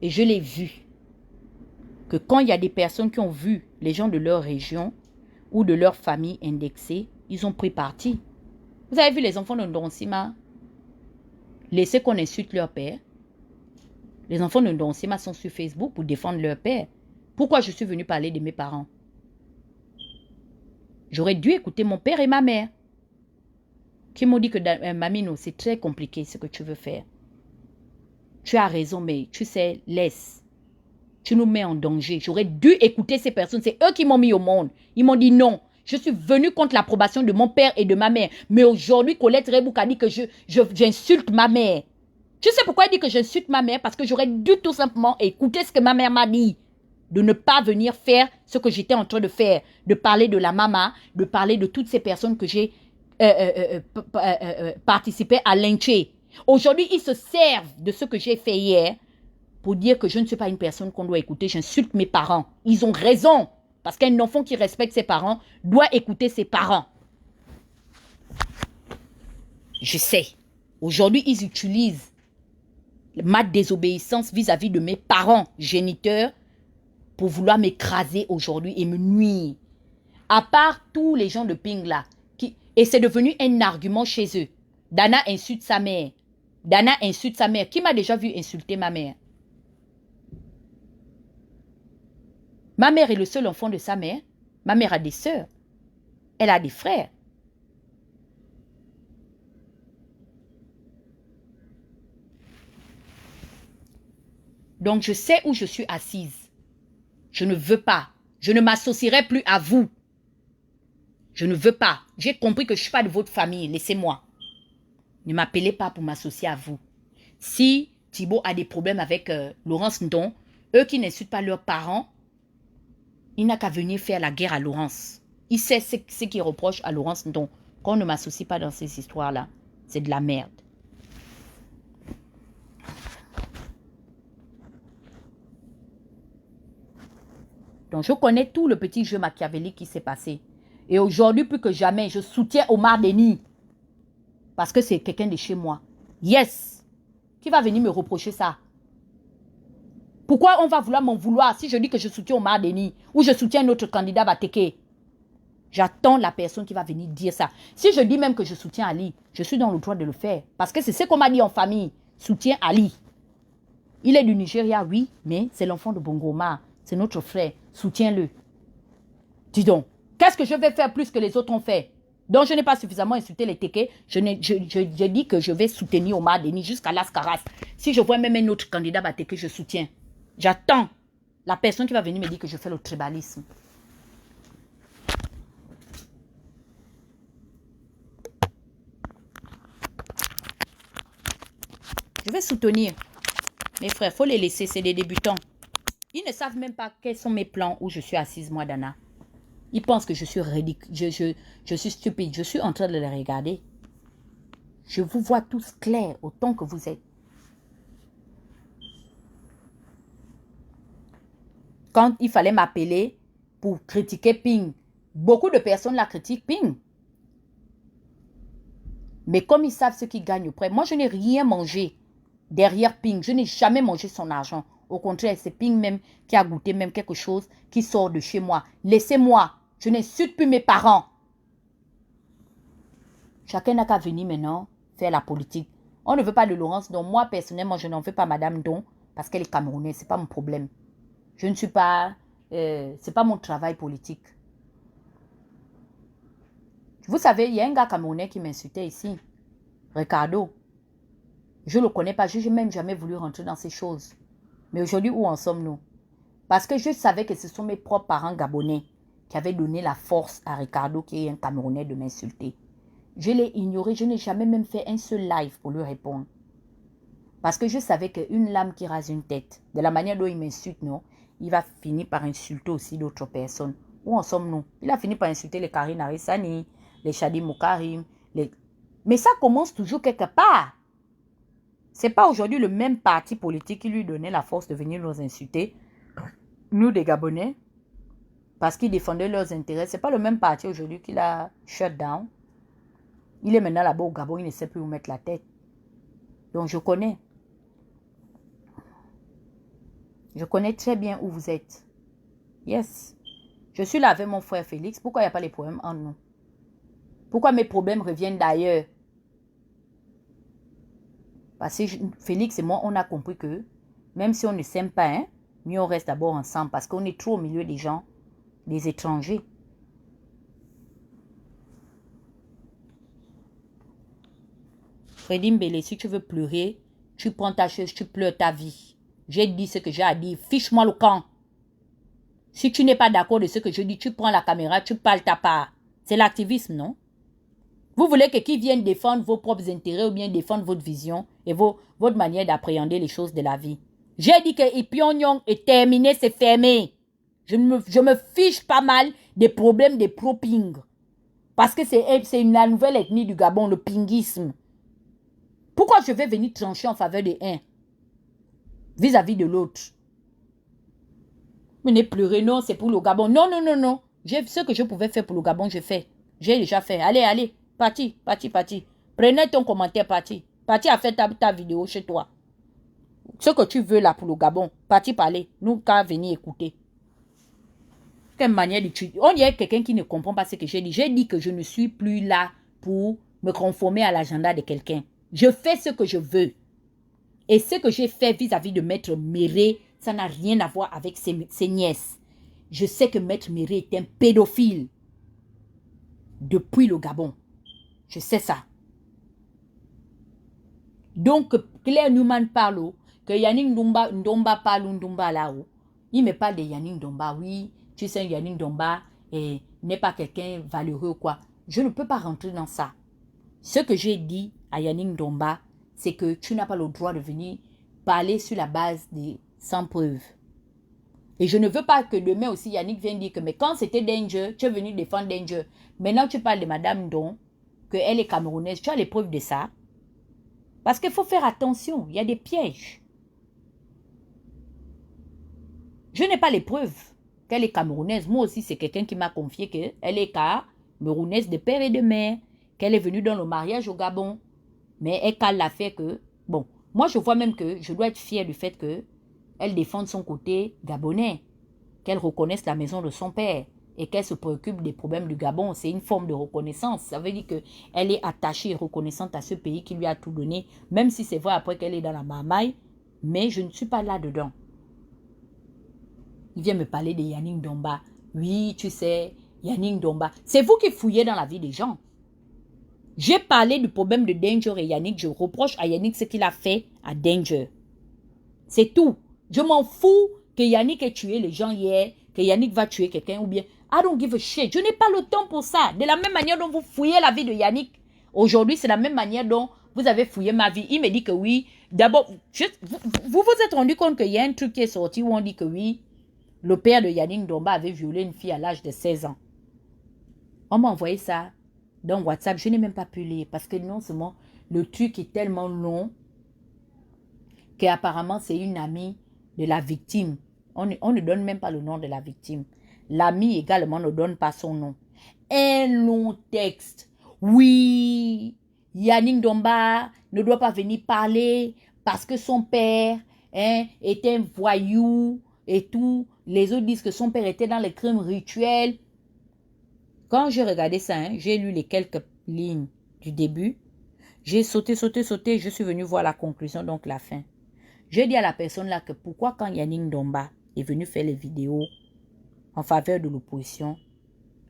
Et je l'ai vu. Que quand il y a des personnes qui ont vu les gens de leur région ou de leur famille indexée, ils ont pris parti. Vous avez vu les enfants de Ndonsima laisser qu'on insulte leur père? Les enfants de Ndonsima sont sur Facebook pour défendre leur père. Pourquoi je suis venue parler de mes parents? J'aurais dû écouter mon père et ma mère. qui m'ont dit que Mamino, c'est très compliqué ce que tu veux faire. Tu as raison, mais tu sais, laisse. Tu nous mets en danger. J'aurais dû écouter ces personnes. C'est eux qui m'ont mis au monde. Ils m'ont dit non. Je suis venue contre l'approbation de mon père et de ma mère. Mais aujourd'hui, Colette Rebouk a dit que j'insulte ma mère. Tu sais pourquoi elle dit que j'insulte ma mère? Parce que j'aurais dû tout simplement écouter ce que ma mère m'a dit. De ne pas venir faire ce que j'étais en train de faire. De parler de la maman, de parler de toutes ces personnes que j'ai participé à lyncher. Aujourd'hui, ils se servent de ce que j'ai fait hier pour dire que je ne suis pas une personne qu'on doit écouter. J'insulte mes parents. Ils ont raison. Parce qu'un enfant qui respecte ses parents doit écouter ses parents. Je sais. Aujourd'hui, ils utilisent ma désobéissance vis-à-vis de mes parents géniteurs pour vouloir m'écraser aujourd'hui et me nuire. À part tous les gens de Ping là, et c'est devenu un argument chez eux. Dana insulte sa mère. Dana insulte sa mère. Qui m'a déjà vu insulter ma mère? Ma mère est le seul enfant de sa mère. Ma mère a des sœurs. Elle a des frères. Donc, je sais où je suis assise. Je ne veux pas. Je ne m'associerai plus à vous. Je ne veux pas. J'ai compris que je ne suis pas de votre famille. Laissez-moi. Ne m'appelez pas pour m'associer à vous. Si Thibaut a des problèmes avec Laurence Ndon, eux qui n'insultent pas leurs parents, il n'a qu'à venir faire la guerre à Laurence. Il sait ce qu'il reproche à Laurence Ndon. Qu'on ne m'associe pas dans ces histoires-là. C'est de la merde. Donc, je connais tout le petit jeu machiavélique qui s'est passé. Et aujourd'hui, plus que jamais, je soutiens Omar Denis. Parce que c'est quelqu'un de chez moi. Yes. Qui va venir me reprocher ça? Pourquoi on va vouloir m'en vouloir si je dis que je soutiens Omar Denis ou je soutiens notre candidat Bateke? J'attends la personne qui va venir dire ça. Si je dis même que je soutiens Ali, je suis dans le droit de le faire. Parce que c'est ce qu'on m'a dit en famille. Soutiens Ali. Il est du Nigeria, oui, mais c'est l'enfant de Bongoma. C'est notre frère. Soutiens-le. Dis donc, qu'est-ce que je vais faire plus que les autres ont fait? Donc, je n'ai pas suffisamment insulté les Teke. Je dis que je vais soutenir Omar Denis jusqu'à Las Caras. Si je vois même un autre candidat Bateke, je soutiens. J'attends la personne qui va venir me dire que je fais le tribalisme. Je vais soutenir. Mes frères, il faut les laisser, c'est des débutants. Ils ne savent même pas quels sont mes plans où je suis assise, moi, Dana. Ils pensent que je suis ridicule, je suis stupide. Je suis en train de les regarder. Je vous vois tous clairs autant que vous êtes. Quand il fallait m'appeler pour critiquer Ping, beaucoup de personnes la critiquent Ping. Mais comme ils savent ce qu'ils gagnent auprès, moi je n'ai rien mangé derrière Ping. Je n'ai jamais mangé son argent. Au contraire, c'est Ping même qui a goûté même quelque chose qui sort de chez moi. Laissez-moi. Je n'insulte plus mes parents. Chacun n'a qu'à venir maintenant faire la politique. On ne veut pas de Laurence. Donc moi, personnellement, je n'en veux pas Madame Don parce qu'elle est camerounaise. Ce n'est pas mon problème. Je ne suis pas... c'est pas mon travail politique. Vous savez, il y a un gars camerounais qui m'insultait ici. Ricardo. Je ne le connais pas. Je n'ai même jamais voulu rentrer dans ces choses. Mais aujourd'hui, où en sommes-nous? Parce que je savais que ce sont mes propres parents gabonais qui avaient donné la force à Ricardo, qui est un Camerounais, de m'insulter. Je l'ai ignoré. Je n'ai jamais même fait un seul live pour lui répondre. Parce que je savais qu'une lame qui rase une tête, de la manière dont il m'insulte, non, il va finir par insulter aussi d'autres personnes. Où en sommes-nous? Il a fini par insulter les Karine Arissani, les Shadi Moukarim. Mais ça commence toujours quelque part. Ce n'est pas aujourd'hui le même parti politique qui lui donnait la force de venir nous insulter, nous des Gabonais, parce qu'ils défendaient leurs intérêts. Ce n'est pas le même parti aujourd'hui qui l'a shut down. Il est maintenant là-bas au Gabon, il ne sait plus où mettre la tête. Donc je connais. Je connais très bien où vous êtes. Yes. Je suis là avec mon frère Félix. Pourquoi il n'y a pas les problèmes en nous? Pourquoi mes problèmes reviennent d'ailleurs? Parce que Félix et moi, on a compris que même si on ne s'aime pas, hein, mieux on reste d'abord ensemble parce qu'on est trop au milieu des gens, des étrangers. Freddy Mbele, si tu veux pleurer, tu prends ta chaise, tu pleures ta vie. J'ai dit ce que j'ai à dire. Fiche-moi le camp. Si tu n'es pas d'accord de ce que je dis, tu prends la caméra, tu parles ta part. C'est l'activisme, non? Vous voulez que qui vienne défendre vos propres intérêts ou bien défendre votre vision et votre manière d'appréhender les choses de la vie. J'ai dit que Pyongyang est terminé, c'est fermé. Je me fiche pas mal des problèmes des pro-ping. Parce que c'est la nouvelle ethnie du Gabon, le pingisme. Pourquoi je vais venir trancher en faveur de un vis-à-vis de l'autre? Venez pleurer, non, c'est pour le Gabon. Non, non, non, non. Ce que je pouvais faire pour le Gabon, je fais. J'ai déjà fait. Allez, allez. Parti. Prenez ton commentaire, parti. Parti à faire ta vidéo chez toi. Ce que tu veux là pour le Gabon, parti parler. Nous, qu'à venir écouter. Quelle manière d'étudier. On y a quelqu'un qui ne comprend pas ce que j'ai dit. J'ai dit que je ne suis plus là pour me conformer à l'agenda de quelqu'un. Je fais ce que je veux. Et ce que j'ai fait vis-à-vis de Maître Méré, ça n'a rien à voir avec ses nièces. Je sais que Maître Méré est un pédophile. Depuis le Gabon. Je sais ça. Donc, Claire Newman parle, que Yannick Ndomba parle Ndomba là-haut. Il me parle de Yannick Ndomba. Oui, tu sais, Yannick Ndomba n'est pas quelqu'un valeureux, quoi. Je ne peux pas rentrer dans ça. Ce que j'ai dit à Yannick Ndomba, c'est que tu n'as pas le droit de venir parler sur la base des sans preuves. Et je ne veux pas que demain aussi Yannick vienne dire que mais quand c'était Danger, tu es venu défendre Danger. Maintenant tu parles de Madame Don, qu'elle est camerounaise. Tu as les preuves de ça? Parce qu'il faut faire attention, il y a des pièges. Je n'ai pas les preuves qu'elle est camerounaise. Moi aussi, c'est quelqu'un qui m'a confié qu'elle est camerounaise de père et de mère, qu'elle est venue dans le mariage au Gabon. Mais elle cale l'affaire que, bon, moi je vois même que je dois être fière du fait qu'elle défende son côté gabonais, qu'elle reconnaisse la maison de son père et qu'elle se préoccupe des problèmes du Gabon. C'est une forme de reconnaissance. Ça veut dire qu'elle est attachée et reconnaissante à ce pays qui lui a tout donné, même si c'est vrai après qu'elle est dans la marmaille, mais je ne suis pas là-dedans. Il vient me parler de Yannick Ndomba. Oui, tu sais, Yannick Ndomba. C'est vous qui fouillez dans la vie des gens. J'ai parlé du problème de Danger et Yannick. Je reproche à Yannick ce qu'il a fait à Danger. C'est tout. Je m'en fous que Yannick ait tué les gens hier, que Yannick va tuer quelqu'un ou bien... I don't give a shit. Je n'ai pas le temps pour ça. De la même manière dont vous fouillez la vie de Yannick, aujourd'hui, c'est la même manière dont vous avez fouillé ma vie. Il me dit que oui. D'abord, vous vous êtes rendu compte qu'il y a un truc qui est sorti où on dit que oui, le père de Yannick Ndomba avait violé une fille à l'âge de 16 ans. On m'a envoyé ça dans WhatsApp. Je n'ai même pas pu lire parce que non seulement le truc est tellement long qu'apparemment c'est une amie de la victime. On ne donne même pas le nom de la victime. L'ami également ne donne pas son nom. Un long texte. Oui, Yannick Ndomba ne doit pas venir parler parce que son père est un voyou et tout. Les autres disent que son père était dans les crimes rituels. Quand j'ai regardé ça, j'ai lu les quelques lignes du début. J'ai sauté. Je suis venu voir la conclusion, donc la fin. J'ai dit à la personne là que pourquoi quand Yannick Ndomba est venu faire les vidéos en faveur de l'opposition,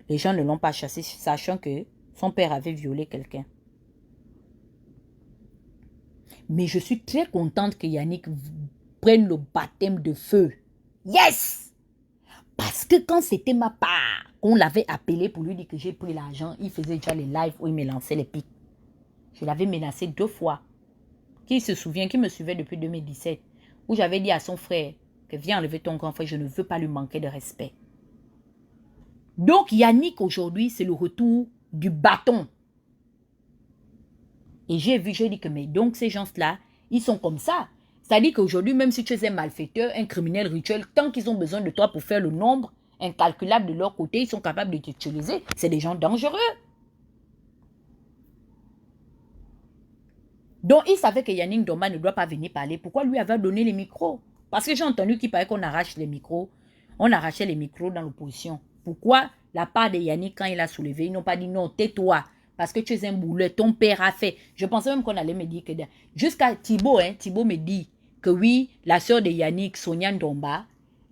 les gens ne l'ont pas chassé, sachant que son père avait violé quelqu'un. Mais je suis très contente que Yannick prenne le baptême de feu. Yes! Parce que quand c'était ma part, qu'on l'avait appelé pour lui dire que j'ai pris l'argent, il faisait déjà les lives où il me lançait les pics. Je l'avais menacé 2 fois. Qui se souvient, qui me suivait depuis 2017, où j'avais dit à son frère que viens enlever ton grand frère, je ne veux pas lui manquer de respect. Donc Yannick aujourd'hui, c'est le retour du bâton. Et j'ai dit que mais donc ces gens-là, ils sont comme ça. C'est-à-dire qu'aujourd'hui, même si tu es un malfaiteur, un criminel rituel, tant qu'ils ont besoin de toi pour faire le nombre incalculable de leur côté, ils sont capables de t'utiliser. C'est des gens dangereux. Donc, il savait que Yannick Ndomba ne doit pas venir parler. Pourquoi lui avait donné les micros? Parce que j'ai entendu qu'il paraît qu'on arrache les micros. On arrachait les micros dans l'opposition. Pourquoi la part de Yannick, quand il a soulevé, ils n'ont pas dit non, tais-toi. Parce que tu es un boulet, ton père a fait. Je pensais même qu'on allait me dire que... Jusqu'à Thibaut, Thibaut me dit que oui, la sœur de Yannick, Sonia Ndomba,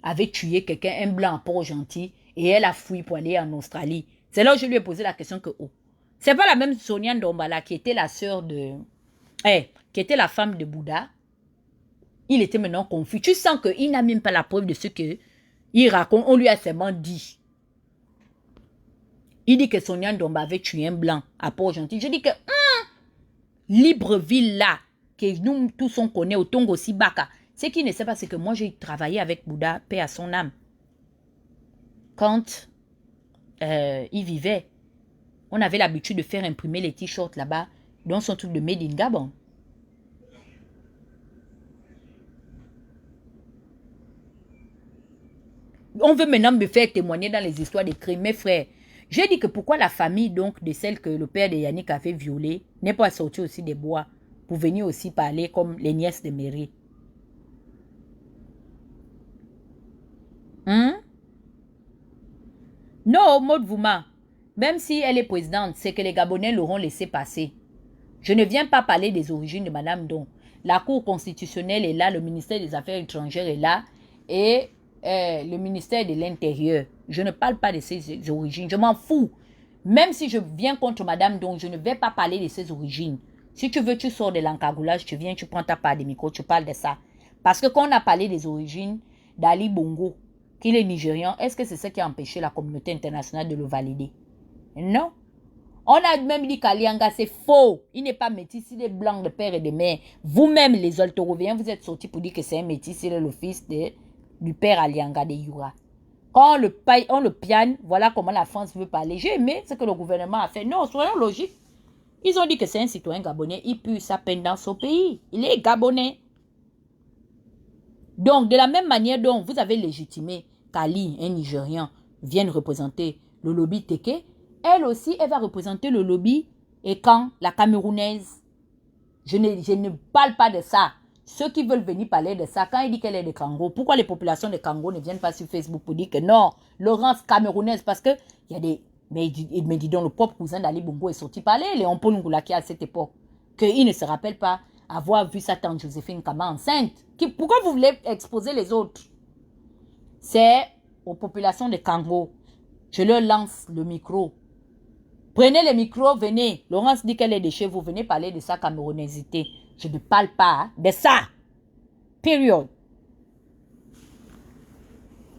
avait tué quelqu'un, un blanc à Port-Gentil, et elle a fui pour aller en Australie. C'est là où je lui ai posé la question que, oh, c'est pas la même Sonia Ndomba là qui était la sœur de qui était la femme de Bouddha, il était maintenant confus. Tu sens qu'il n'a même pas la preuve de ce qu'il raconte. On lui a seulement dit. Il dit que Sonia Ndomba avait tué un blanc à Port-Gentil. Je dis que Libreville là, que nous tous on connaît au Tongo Sibaka, ce qui ne sait pas, c'est que moi j'ai travaillé avec Bouddha, paix à son âme. Quand il vivait, on avait l'habitude de faire imprimer les t-shirts là-bas, dont son truc de Made in Gabon. On veut maintenant me faire témoigner dans les histoires des crimes. Mes frères, j'ai dit que pourquoi la famille donc de celle que le père de Yannick a fait violer n'est pas sortie aussi des bois pour venir aussi parler comme les nièces de mairie. Non, Maud Vouma, même si elle est présidente, c'est que les Gabonais l'auront laissé passer. Je ne viens pas parler des origines de Madame Don. La Cour constitutionnelle est là, le ministère des Affaires étrangères est là et le ministère de l'Intérieur. Je ne parle pas de ses origines, je m'en fous. Même si je viens contre Madame Don, je ne vais pas parler de ses origines. Si tu veux, tu sors de l'encagoulage, tu viens, tu prends ta part de micro, tu parles de ça. Parce que quand on a parlé des origines d'Ali Bongo, qu'il est nigérian, est-ce que c'est ça qui a empêché la communauté internationale de le valider? Non. On a même dit qu'Alianga, c'est faux. Il n'est pas métis, il est blanc de père et de mère. Vous-même, les Oltoroviens, vous êtes sortis pour dire que c'est un métis, il est le fils du père Alianga de Yura. Quand on le piane, voilà comment la France veut parler. J'ai aimé ce que le gouvernement a fait. Non, soyons logiques. Ils ont dit que c'est un citoyen gabonais. Il pue sa peine dans son pays. Il est gabonais. Donc, de la même manière dont vous avez légitimé qu'Ali, un Nigérian, vienne représenter le lobby Teke, elle aussi, elle va représenter le lobby et quand la Camerounaise. Je ne parle pas de ça. Ceux qui veulent venir parler de ça, quand il dit qu'elle est de Congo, pourquoi les populations de Congo ne viennent pas sur Facebook pour dire que non, Laurence Camerounaise, parce que il y a des... Mais dis donc, le propre cousin d'Ali Bongo est sorti parler, Léon Pongoulaki à cette époque, qu'il ne se rappelle pas avoir vu sa tante Joséphine Kama enceinte. Pourquoi vous voulez exposer les autres? C'est aux populations de Congo. Je leur lance le micro. Prenez le micro, venez. Laurence dit qu'elle est de chez vous. Venez parler de sa camerounaisité. Je ne parle pas de ça. Période.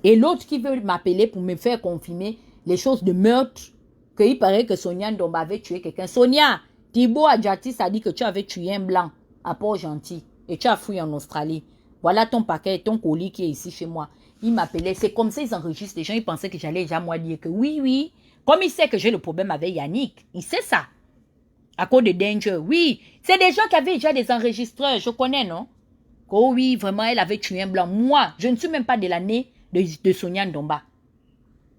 Et l'autre qui veut m'appeler pour me faire confirmer les choses de meurtre, qu'il paraît que Sonia Ndomba avait tué quelqu'un. Sonia, Thibaut Adjatis a dit que tu avais tué un blanc à Port-Gentil et tu as fui en Australie. Voilà ton paquet, ton colis qui est ici chez moi. Il m'appelait. C'est comme ça ils enregistrent les gens. Ils pensaient que j'allais déjà moi dire que oui. Comme il sait que j'ai le problème avec Yannick, il sait ça. À cause de Danger, oui. C'est des gens qui avaient déjà des enregistreurs, je connais, non? Oh oui, vraiment, elle avait tué un blanc. Moi, je ne suis même pas de l'année de Sonia Ndomba.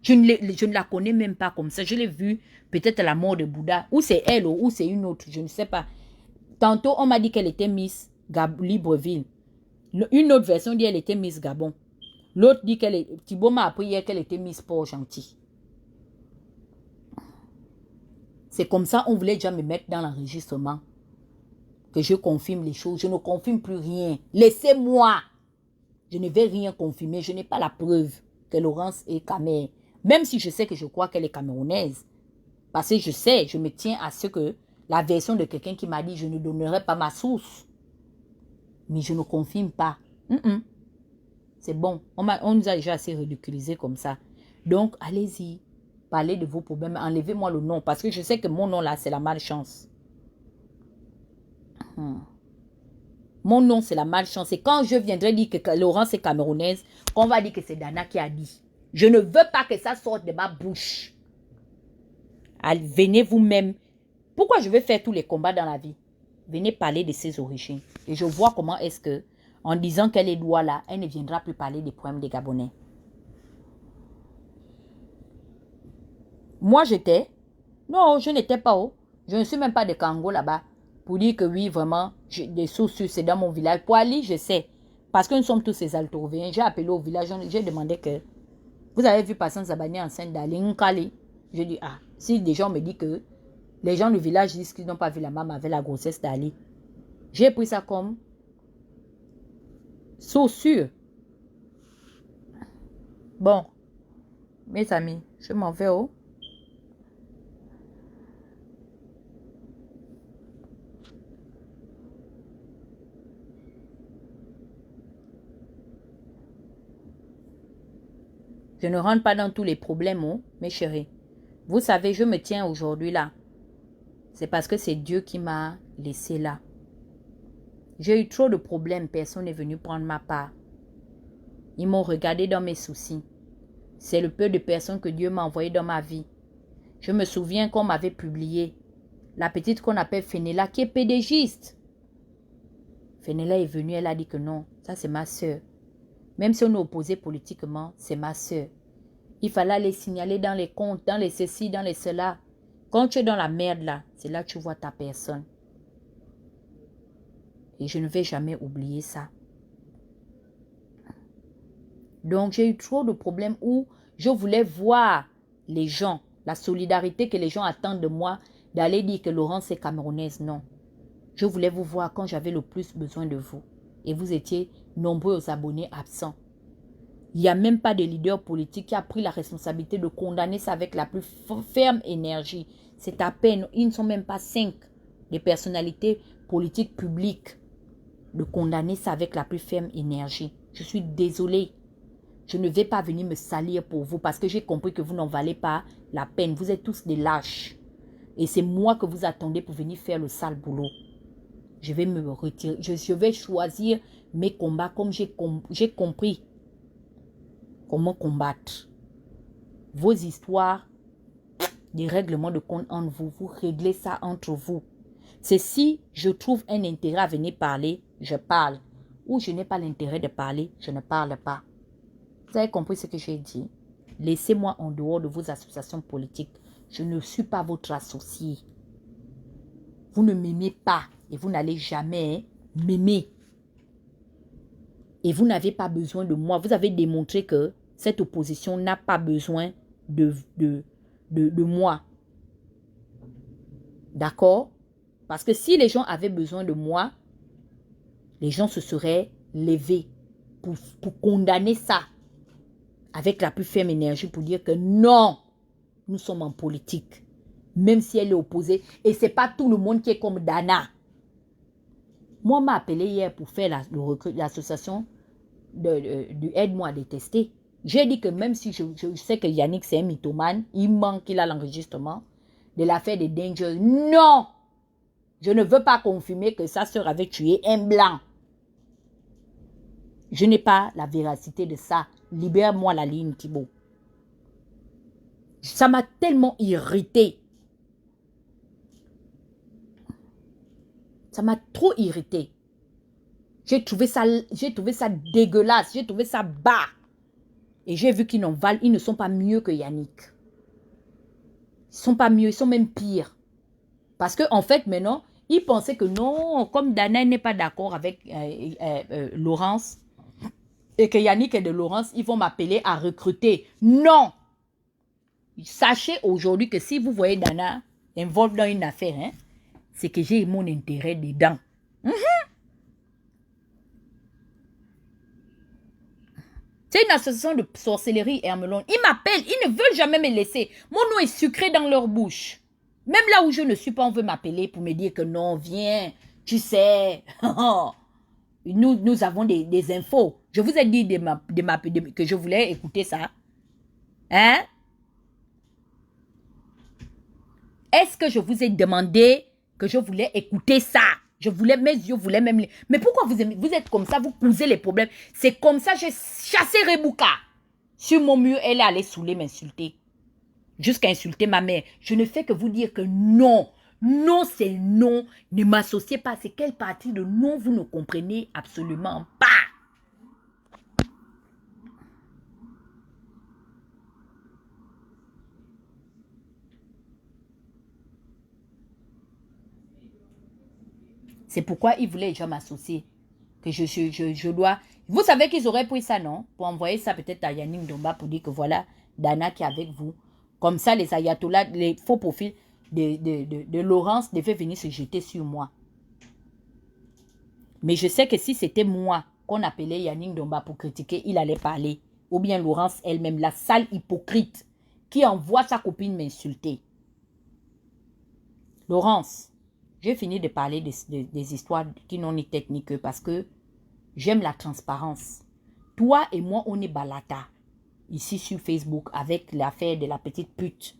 Je ne la connais même pas comme ça. Je l'ai vue peut-être à la mort de Bouddha. Ou c'est elle, ou c'est une autre, je ne sais pas. Tantôt, on m'a dit qu'elle était Miss Libreville. Une autre version dit qu'elle était Miss Gabon. L'autre dit qu'elle est... Thibaut m'a appris hier qu'elle était Miss Port-Gentil. C'est comme ça, on voulait déjà me mettre dans l'enregistrement. Que je confirme les choses. Je ne confirme plus rien. Laissez-moi. Je ne vais rien confirmer. Je n'ai pas la preuve que Laurence est camère. Même si je sais que je crois qu'elle est camerounaise. Parce que je sais, je me tiens à ce que la version de quelqu'un qui m'a dit je ne donnerai pas ma source. Mais je ne confirme pas. C'est bon. On nous a déjà assez ridiculisé comme ça. Donc, allez-y. Parlez de vos problèmes. Enlevez-moi le nom. Parce que je sais que mon nom là, c'est la malchance. Mon nom, c'est la malchance. Et quand je viendrai dire que Laurence est camerounaise, on va dire que c'est Dana qui a dit. Je ne veux pas que ça sorte de ma bouche. Allez, venez vous-même. Pourquoi je vais faire tous les combats dans la vie? Venez parler de ses origines. Et je vois comment est-ce que, en disant qu'elle est Douala, elle ne viendra plus parler des problèmes des Gabonais. Moi, j'étais... Non, je n'étais pas haut. Je ne suis même pas de Congo là-bas. Pour dire que oui, vraiment, j'ai des sources, c'est dans mon village. Pour Ali, je sais. Parce que nous sommes tous ces Altoviens. J'ai appelé au village, j'ai demandé que... Vous avez vu Passan Zabani enceinte d'Ali Nkali. Je dis, ah, si des gens me disent que les gens du village disent qu'ils n'ont pas vu la maman avec la grossesse d'Ali. J'ai pris ça comme... source sûre. Bon, mes amis, je m'en vais où? Je ne rentre pas dans tous les problèmes, oh, mes chéris. Vous savez, je me tiens aujourd'hui là. C'est parce que c'est Dieu qui m'a laissé là. J'ai eu trop de problèmes. Personne n'est venu prendre ma part. Ils m'ont regardé dans mes soucis. C'est le peu de personnes que Dieu m'a envoyé dans ma vie. Je me souviens qu'on m'avait publié la petite qu'on appelle Fenella, qui est pédégiste. Fenella est venue, elle a dit que non, ça c'est ma soeur. Même si on est opposé politiquement, c'est ma soeur. Il fallait les signaler dans les comptes, dans les ceci, dans les cela. Quand tu es dans la merde là, c'est là que tu vois ta personne. Et je ne vais jamais oublier ça. Donc j'ai eu trop de problèmes où je voulais voir les gens, la solidarité que les gens attendent de moi, d'aller dire que Laurence est camerounaise. Non. Je voulais vous voir quand j'avais le plus besoin de vous. Et vous étiez nombreux aux abonnés absents. Il n'y a même pas de leader politique qui a pris la responsabilité de condamner ça avec la plus ferme énergie. C'est à peine, ils ne sont même pas 5 des personnalités politiques publiques de condamner ça avec la plus ferme énergie. Je suis désolée. Je ne vais pas venir me salir pour vous parce que j'ai compris que vous n'en valez pas la peine. Vous êtes tous des lâches. Et c'est moi que vous attendez pour venir faire le sale boulot. Je vais me retirer. Je vais choisir mes combats comme j'ai compris comment combattre. Vos histoires, des règlements de compte entre vous, vous réglez ça entre vous. C'est si je trouve un intérêt à venir parler, je parle. Ou je n'ai pas l'intérêt de parler, je ne parle pas. Vous avez compris ce que j'ai dit? Laissez-moi en dehors de vos associations politiques. Je ne suis pas votre associé. Vous ne m'aimez pas et vous n'allez jamais m'aimer. Et vous n'avez pas besoin de moi. Vous avez démontré que cette opposition n'a pas besoin de moi. D'accord? Parce que si les gens avaient besoin de moi, les gens se seraient levés pour condamner ça avec la plus ferme énergie pour dire que non, nous sommes en politique. Même si elle est opposée. Et ce n'est pas tout le monde qui est comme Dana. Moi, on m'a appelé hier pour faire l'association du Aide-moi à détester. J'ai dit que même si je sais que Yannick c'est un mythomane, il manque, il a l'enregistrement de l'affaire des Dangers. Non! Je ne veux pas confirmer que sa sœur avait tué un blanc. Je n'ai pas la véracité de ça. Libère-moi la ligne, Thibaut. Ça m'a tellement irrité. Ça m'a trop irrité. J'ai trouvé ça dégueulasse. J'ai trouvé ça bas. Et j'ai vu qu'ils ne sont pas mieux que Yannick. Ils ne sont pas mieux, ils sont même pires. Parce qu'en fait, maintenant, ils pensaient que non, comme Dana n'est pas d'accord avec Laurence, et que Yannick est de Laurence, ils vont m'appeler à recruter. Non! Sachez aujourd'hui que si vous voyez Dana involve dans une affaire, hein, c'est que j'ai mon intérêt dedans. C'est une association de sorcellerie, Hermelon. Ils m'appellent, ils ne veulent jamais me laisser. Mon nom est sucré dans leur bouche. Même là où je ne suis pas, on veut m'appeler pour me dire que non, viens, tu sais. Nous avons des infos. Je vous ai dit que je voulais écouter ça. Hein? Est-ce que je vous ai demandé que je voulais écouter ça? Mes yeux voulaient même... Mais pourquoi vous êtes comme ça, vous causez les problèmes? C'est comme ça, j'ai chassé Rebouka. Sur mon mur, elle est allée saouler, m'insulter. Jusqu'à insulter ma mère. Je ne fais que vous dire que non. Non, c'est non. Ne m'associez pas. C'est quelle partie de non vous ne comprenez absolument pas. C'est pourquoi ils voulaient déjà m'associer. Que je dois... Vous savez qu'ils auraient pris ça, non? Pour envoyer ça peut-être à Yannick Domba pour dire que voilà, Dana qui est avec vous. Comme ça, les ayatollahs, les faux profils de Laurence devaient venir se jeter sur moi. Mais je sais que si c'était moi qu'on appelait Yannick Domba pour critiquer, il allait parler. Ou bien Laurence elle-même, la sale hypocrite qui envoie sa copine m'insulter. Laurence, j'ai fini de parler des histoires qui n'ont ni tête ni queue parce que j'aime la transparence. Toi et moi, on est balata. ici sur Facebook avec l'affaire de la petite pute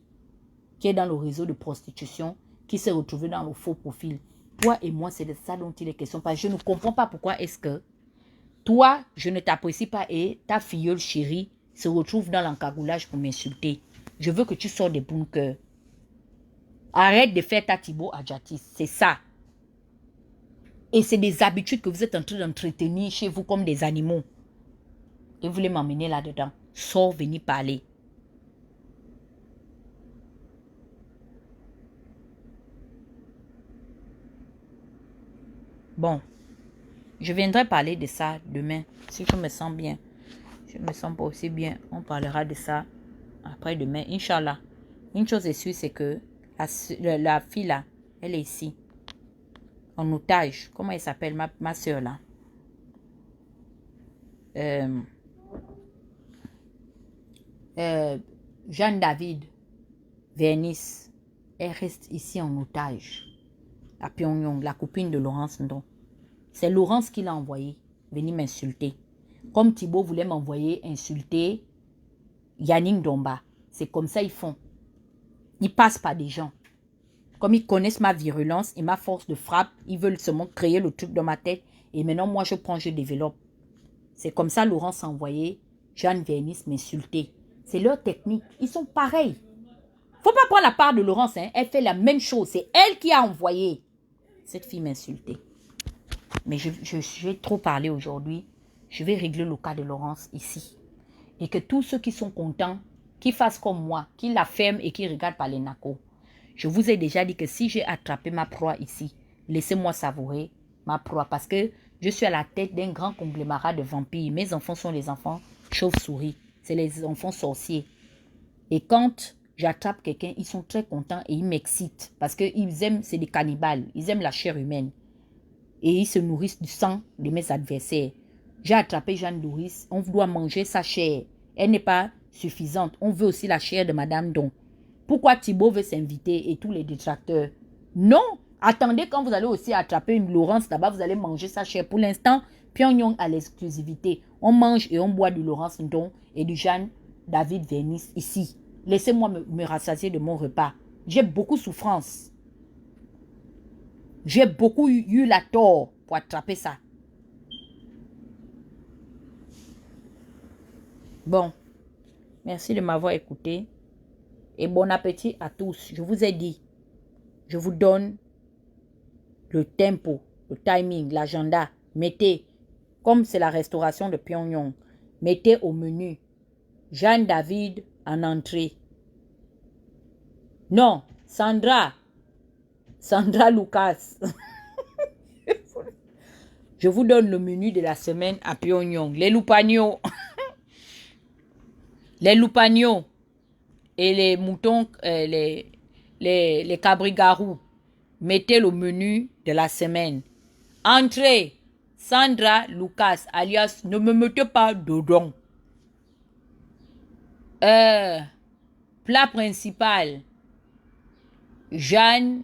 qui est dans le réseau de prostitution, qui s'est retrouvée dans le faux profil. Toi et moi, c'est de ça dont il est question. Parce que je ne comprends pas pourquoi est-ce que toi, je ne t'apprécie pas et ta filleule chérie se retrouve dans l'encagoulage pour m'insulter. Je veux que tu sors des bunkers. Arrête de faire ta Thibaut Adjatis. C'est ça. Et c'est des habitudes que vous êtes en train d'entretenir chez vous comme des animaux. Et vous voulez m'emmener là-dedans. Sors, venez parler. Bon. Je viendrai parler de ça demain. Si je me sens bien. Je me sens pas aussi bien. On parlera de ça après demain. Inch'Allah. Une chose est sûre, c'est que la fille là, elle est ici. En otage. Comment elle s'appelle, ma soeur là? Jeanne David Vernis. Elle reste ici en otage. À Pyongyang, la copine de Laurence Ndong. C'est Laurence qui l'a envoyé venir m'insulter. Comme Thibaut voulait m'envoyer insulter Yannick Domba. C'est comme ça ils font. Ils passent par des gens. Comme ils connaissent ma virulence et ma force de frappe, ils veulent seulement créer le truc dans ma tête. Et maintenant, moi, je prends, je développe. C'est comme ça Laurence a envoyé Jeanne Vernis m'insulter. C'est leur technique. Ils sont pareils. Faut pas prendre la part de Laurence. Hein. Elle fait la même chose. C'est elle qui a envoyé cette fille m'insulter. Mais je vais trop parler aujourd'hui. Je vais régler le cas de Laurence ici. Et que tous ceux qui sont contents, qui fassent comme moi, qui la ferment et qui regardent par les nacos. Je vous ai déjà dit que si j'ai attrapé ma proie ici, laissez-moi savourer ma proie. Parce que je suis à la tête d'un grand conglomérat de vampires. Mes enfants sont les enfants chauves-souris. C'est les enfants sorciers. Et quand j'attrape quelqu'un, ils sont très contents et ils m'excitent. Parce qu'ils aiment, c'est des cannibales. Ils aiment la chair humaine. Et ils se nourrissent du sang de mes adversaires. J'ai attrapé Jeanne Doris. On doit manger sa chair. Elle n'est pas suffisante. On veut aussi la chair de Madame Don. Pourquoi Thibaut veut s'inviter et tous les détracteurs? Non. Attendez, quand vous allez aussi attraper une Laurence là-bas, vous allez manger sa chair. Pour l'instant, Pyongyang a l'exclusivité. On mange et on boit du Laurence Ndong et du Jeanne David Vernis ici. Laissez-moi me rassasier de mon repas. J'ai beaucoup de souffrance. J'ai beaucoup eu la tort pour attraper ça. Bon. Merci de m'avoir écouté. Et bon appétit à tous. Je vous ai dit, je vous donne le tempo, le timing, l'agenda. Mettez, comme c'est la restauration de Pyongyang, mettez au menu Jeanne David en entrée. Non, Sandra Lucas. Je vous donne le menu de la semaine à Pyongyang. Les loupagnos. Les loupagnos. Et les moutons, les cabrigarous. Mettez le menu de la semaine. Entrée, Sandra Lucas, alias ne me mettez pas dedans. Plat principal, Jeanne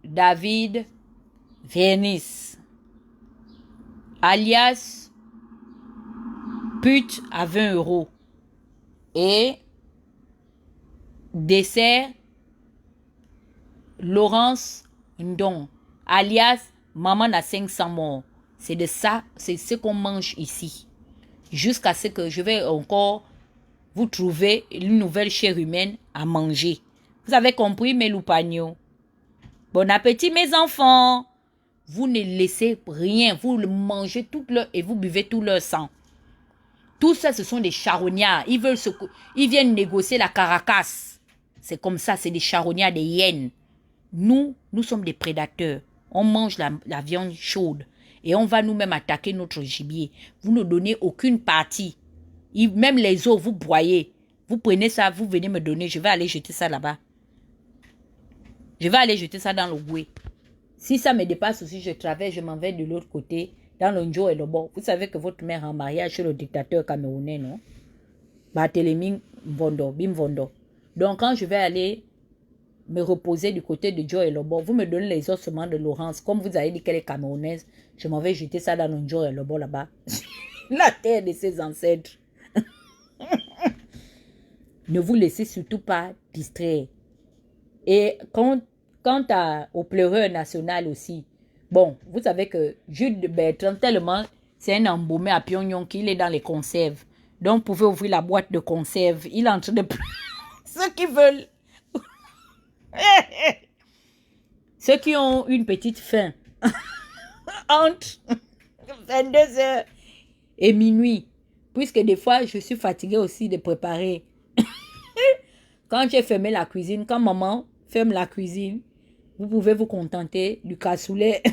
David Vernis, alias pute à 20 €. Et dessert, Laurence Ndong, alias maman à 500 morts. C'est de ça, c'est ce qu'on mange ici. Jusqu'à ce que je vais encore vous trouver une nouvelle chair humaine à manger. Vous avez compris, mes loupagnos? Bon appétit, mes enfants. Vous ne laissez rien. Vous le mangez tout leur et vous buvez tout leur sang. Tout ça, ce sont des charognards. Ils viennent négocier la caracasse. C'est comme ça, c'est des charognards, des hyènes. Nous sommes des prédateurs. On mange la viande chaude. Et on va nous-mêmes attaquer notre gibier. Vous ne donnez aucune partie. Même les os, vous broyez. Vous prenez ça, vous venez me donner. Je vais aller jeter ça là-bas. Je vais aller jeter ça dans le gouet. Si ça me dépasse aussi, je traverse, je m'en vais de l'autre côté, dans le Njo et le bord. Vous savez que votre mère est en mariage chez le dictateur camerounais, non? Barthélemy Mvondo, Bimvondo. Donc, quand je vais aller me reposer du côté de Joe et Lobo, vous me donnez les ossements de Laurence. Comme vous avez dit qu'elle est camerounaise, je m'en vais jeter ça dans le Joe et Lobo là-bas. La terre de ses ancêtres. Ne vous laissez surtout pas distraire. Et quant au pleureur national aussi, bon, vous savez que Jude Bertrand, tellement, c'est un embaumé à Pyongyang qu'il est dans les conserves. Donc, vous pouvez ouvrir la boîte de conserve. Il est en train de pleurer. Ceux qui veulent. Ceux qui ont une petite faim entre 22h et minuit, puisque des fois, je suis fatiguée aussi de préparer. Quand j'ai fermé la cuisine, quand maman ferme la cuisine, vous pouvez vous contenter du cassoulet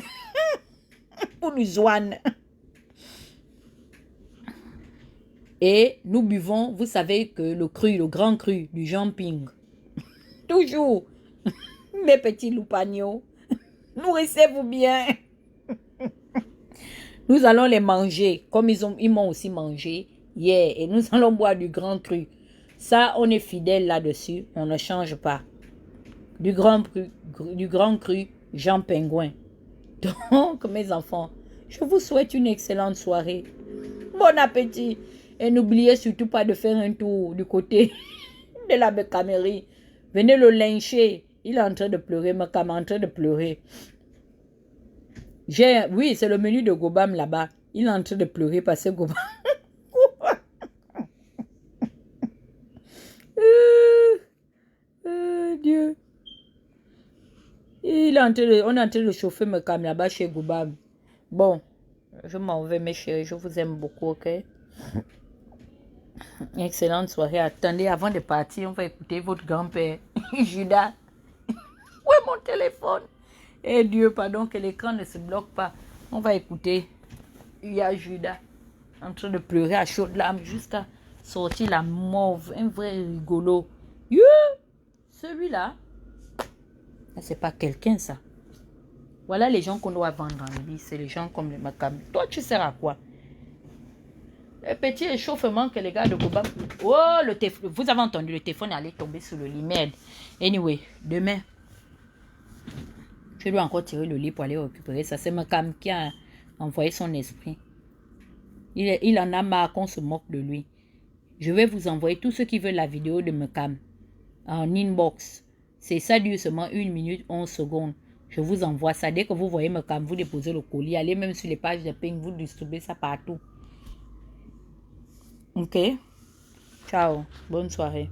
ou du zouane. Et nous buvons, vous savez que le cru, le grand cru du jumping. Toujours, mes petits loupagnos, nourrissez-vous bien. Nous allons les manger comme ils m'ont aussi mangé hier. Et nous allons boire du grand cru. Ça, on est fidèle là-dessus. On ne change pas. Du grand cru Jean Pingouin. Donc, mes enfants, je vous souhaite une excellente soirée. Bon appétit. Et n'oubliez surtout pas de faire un tour du côté de la Bécamerie. Venez le lyncher. Il est en train de pleurer. Mekam est en train de pleurer. Oui, c'est le menu de Gobam là-bas. Il est en train de pleurer parce que Gobam... Dieu. On est en train de chauffer Mekam là-bas chez Gobam. Bon, je m'en vais mes chéris. Je vous aime beaucoup, ok? Excellente soirée. Attendez, avant de partir, on va écouter votre grand-père, Judas. Où est mon téléphone? Eh Dieu, pardon, que l'écran ne se bloque pas. On va écouter. Il y a Judas en train de pleurer à chaudes larmes jusqu'à sortir la mauve. Un vrai rigolo. Celui-là, c'est pas quelqu'un, ça. Voilà les gens qu'on doit vendre dans le lit. C'est les gens comme le Mekam. Toi, tu sers à quoi? Le petit échauffement que les gars de Gobam... Oh, vous avez entendu, le téléphone allait tomber sur le lit. Merde. Anyway, demain, je dois encore tirer le lit pour aller récupérer ça. C'est Mekam qui a envoyé son esprit. Il en a marre qu'on se moque de lui. Je vais vous envoyer tous ceux qui veulent la vidéo de Mekam en inbox. Ça dure seulement 1 minute 11 secondes. Je vous envoie ça. Dès que vous voyez Mekam, vous déposez le colis. Allez même sur les pages de Ping, vous distribuez ça partout. Ok? Ciao. Bonne soirée.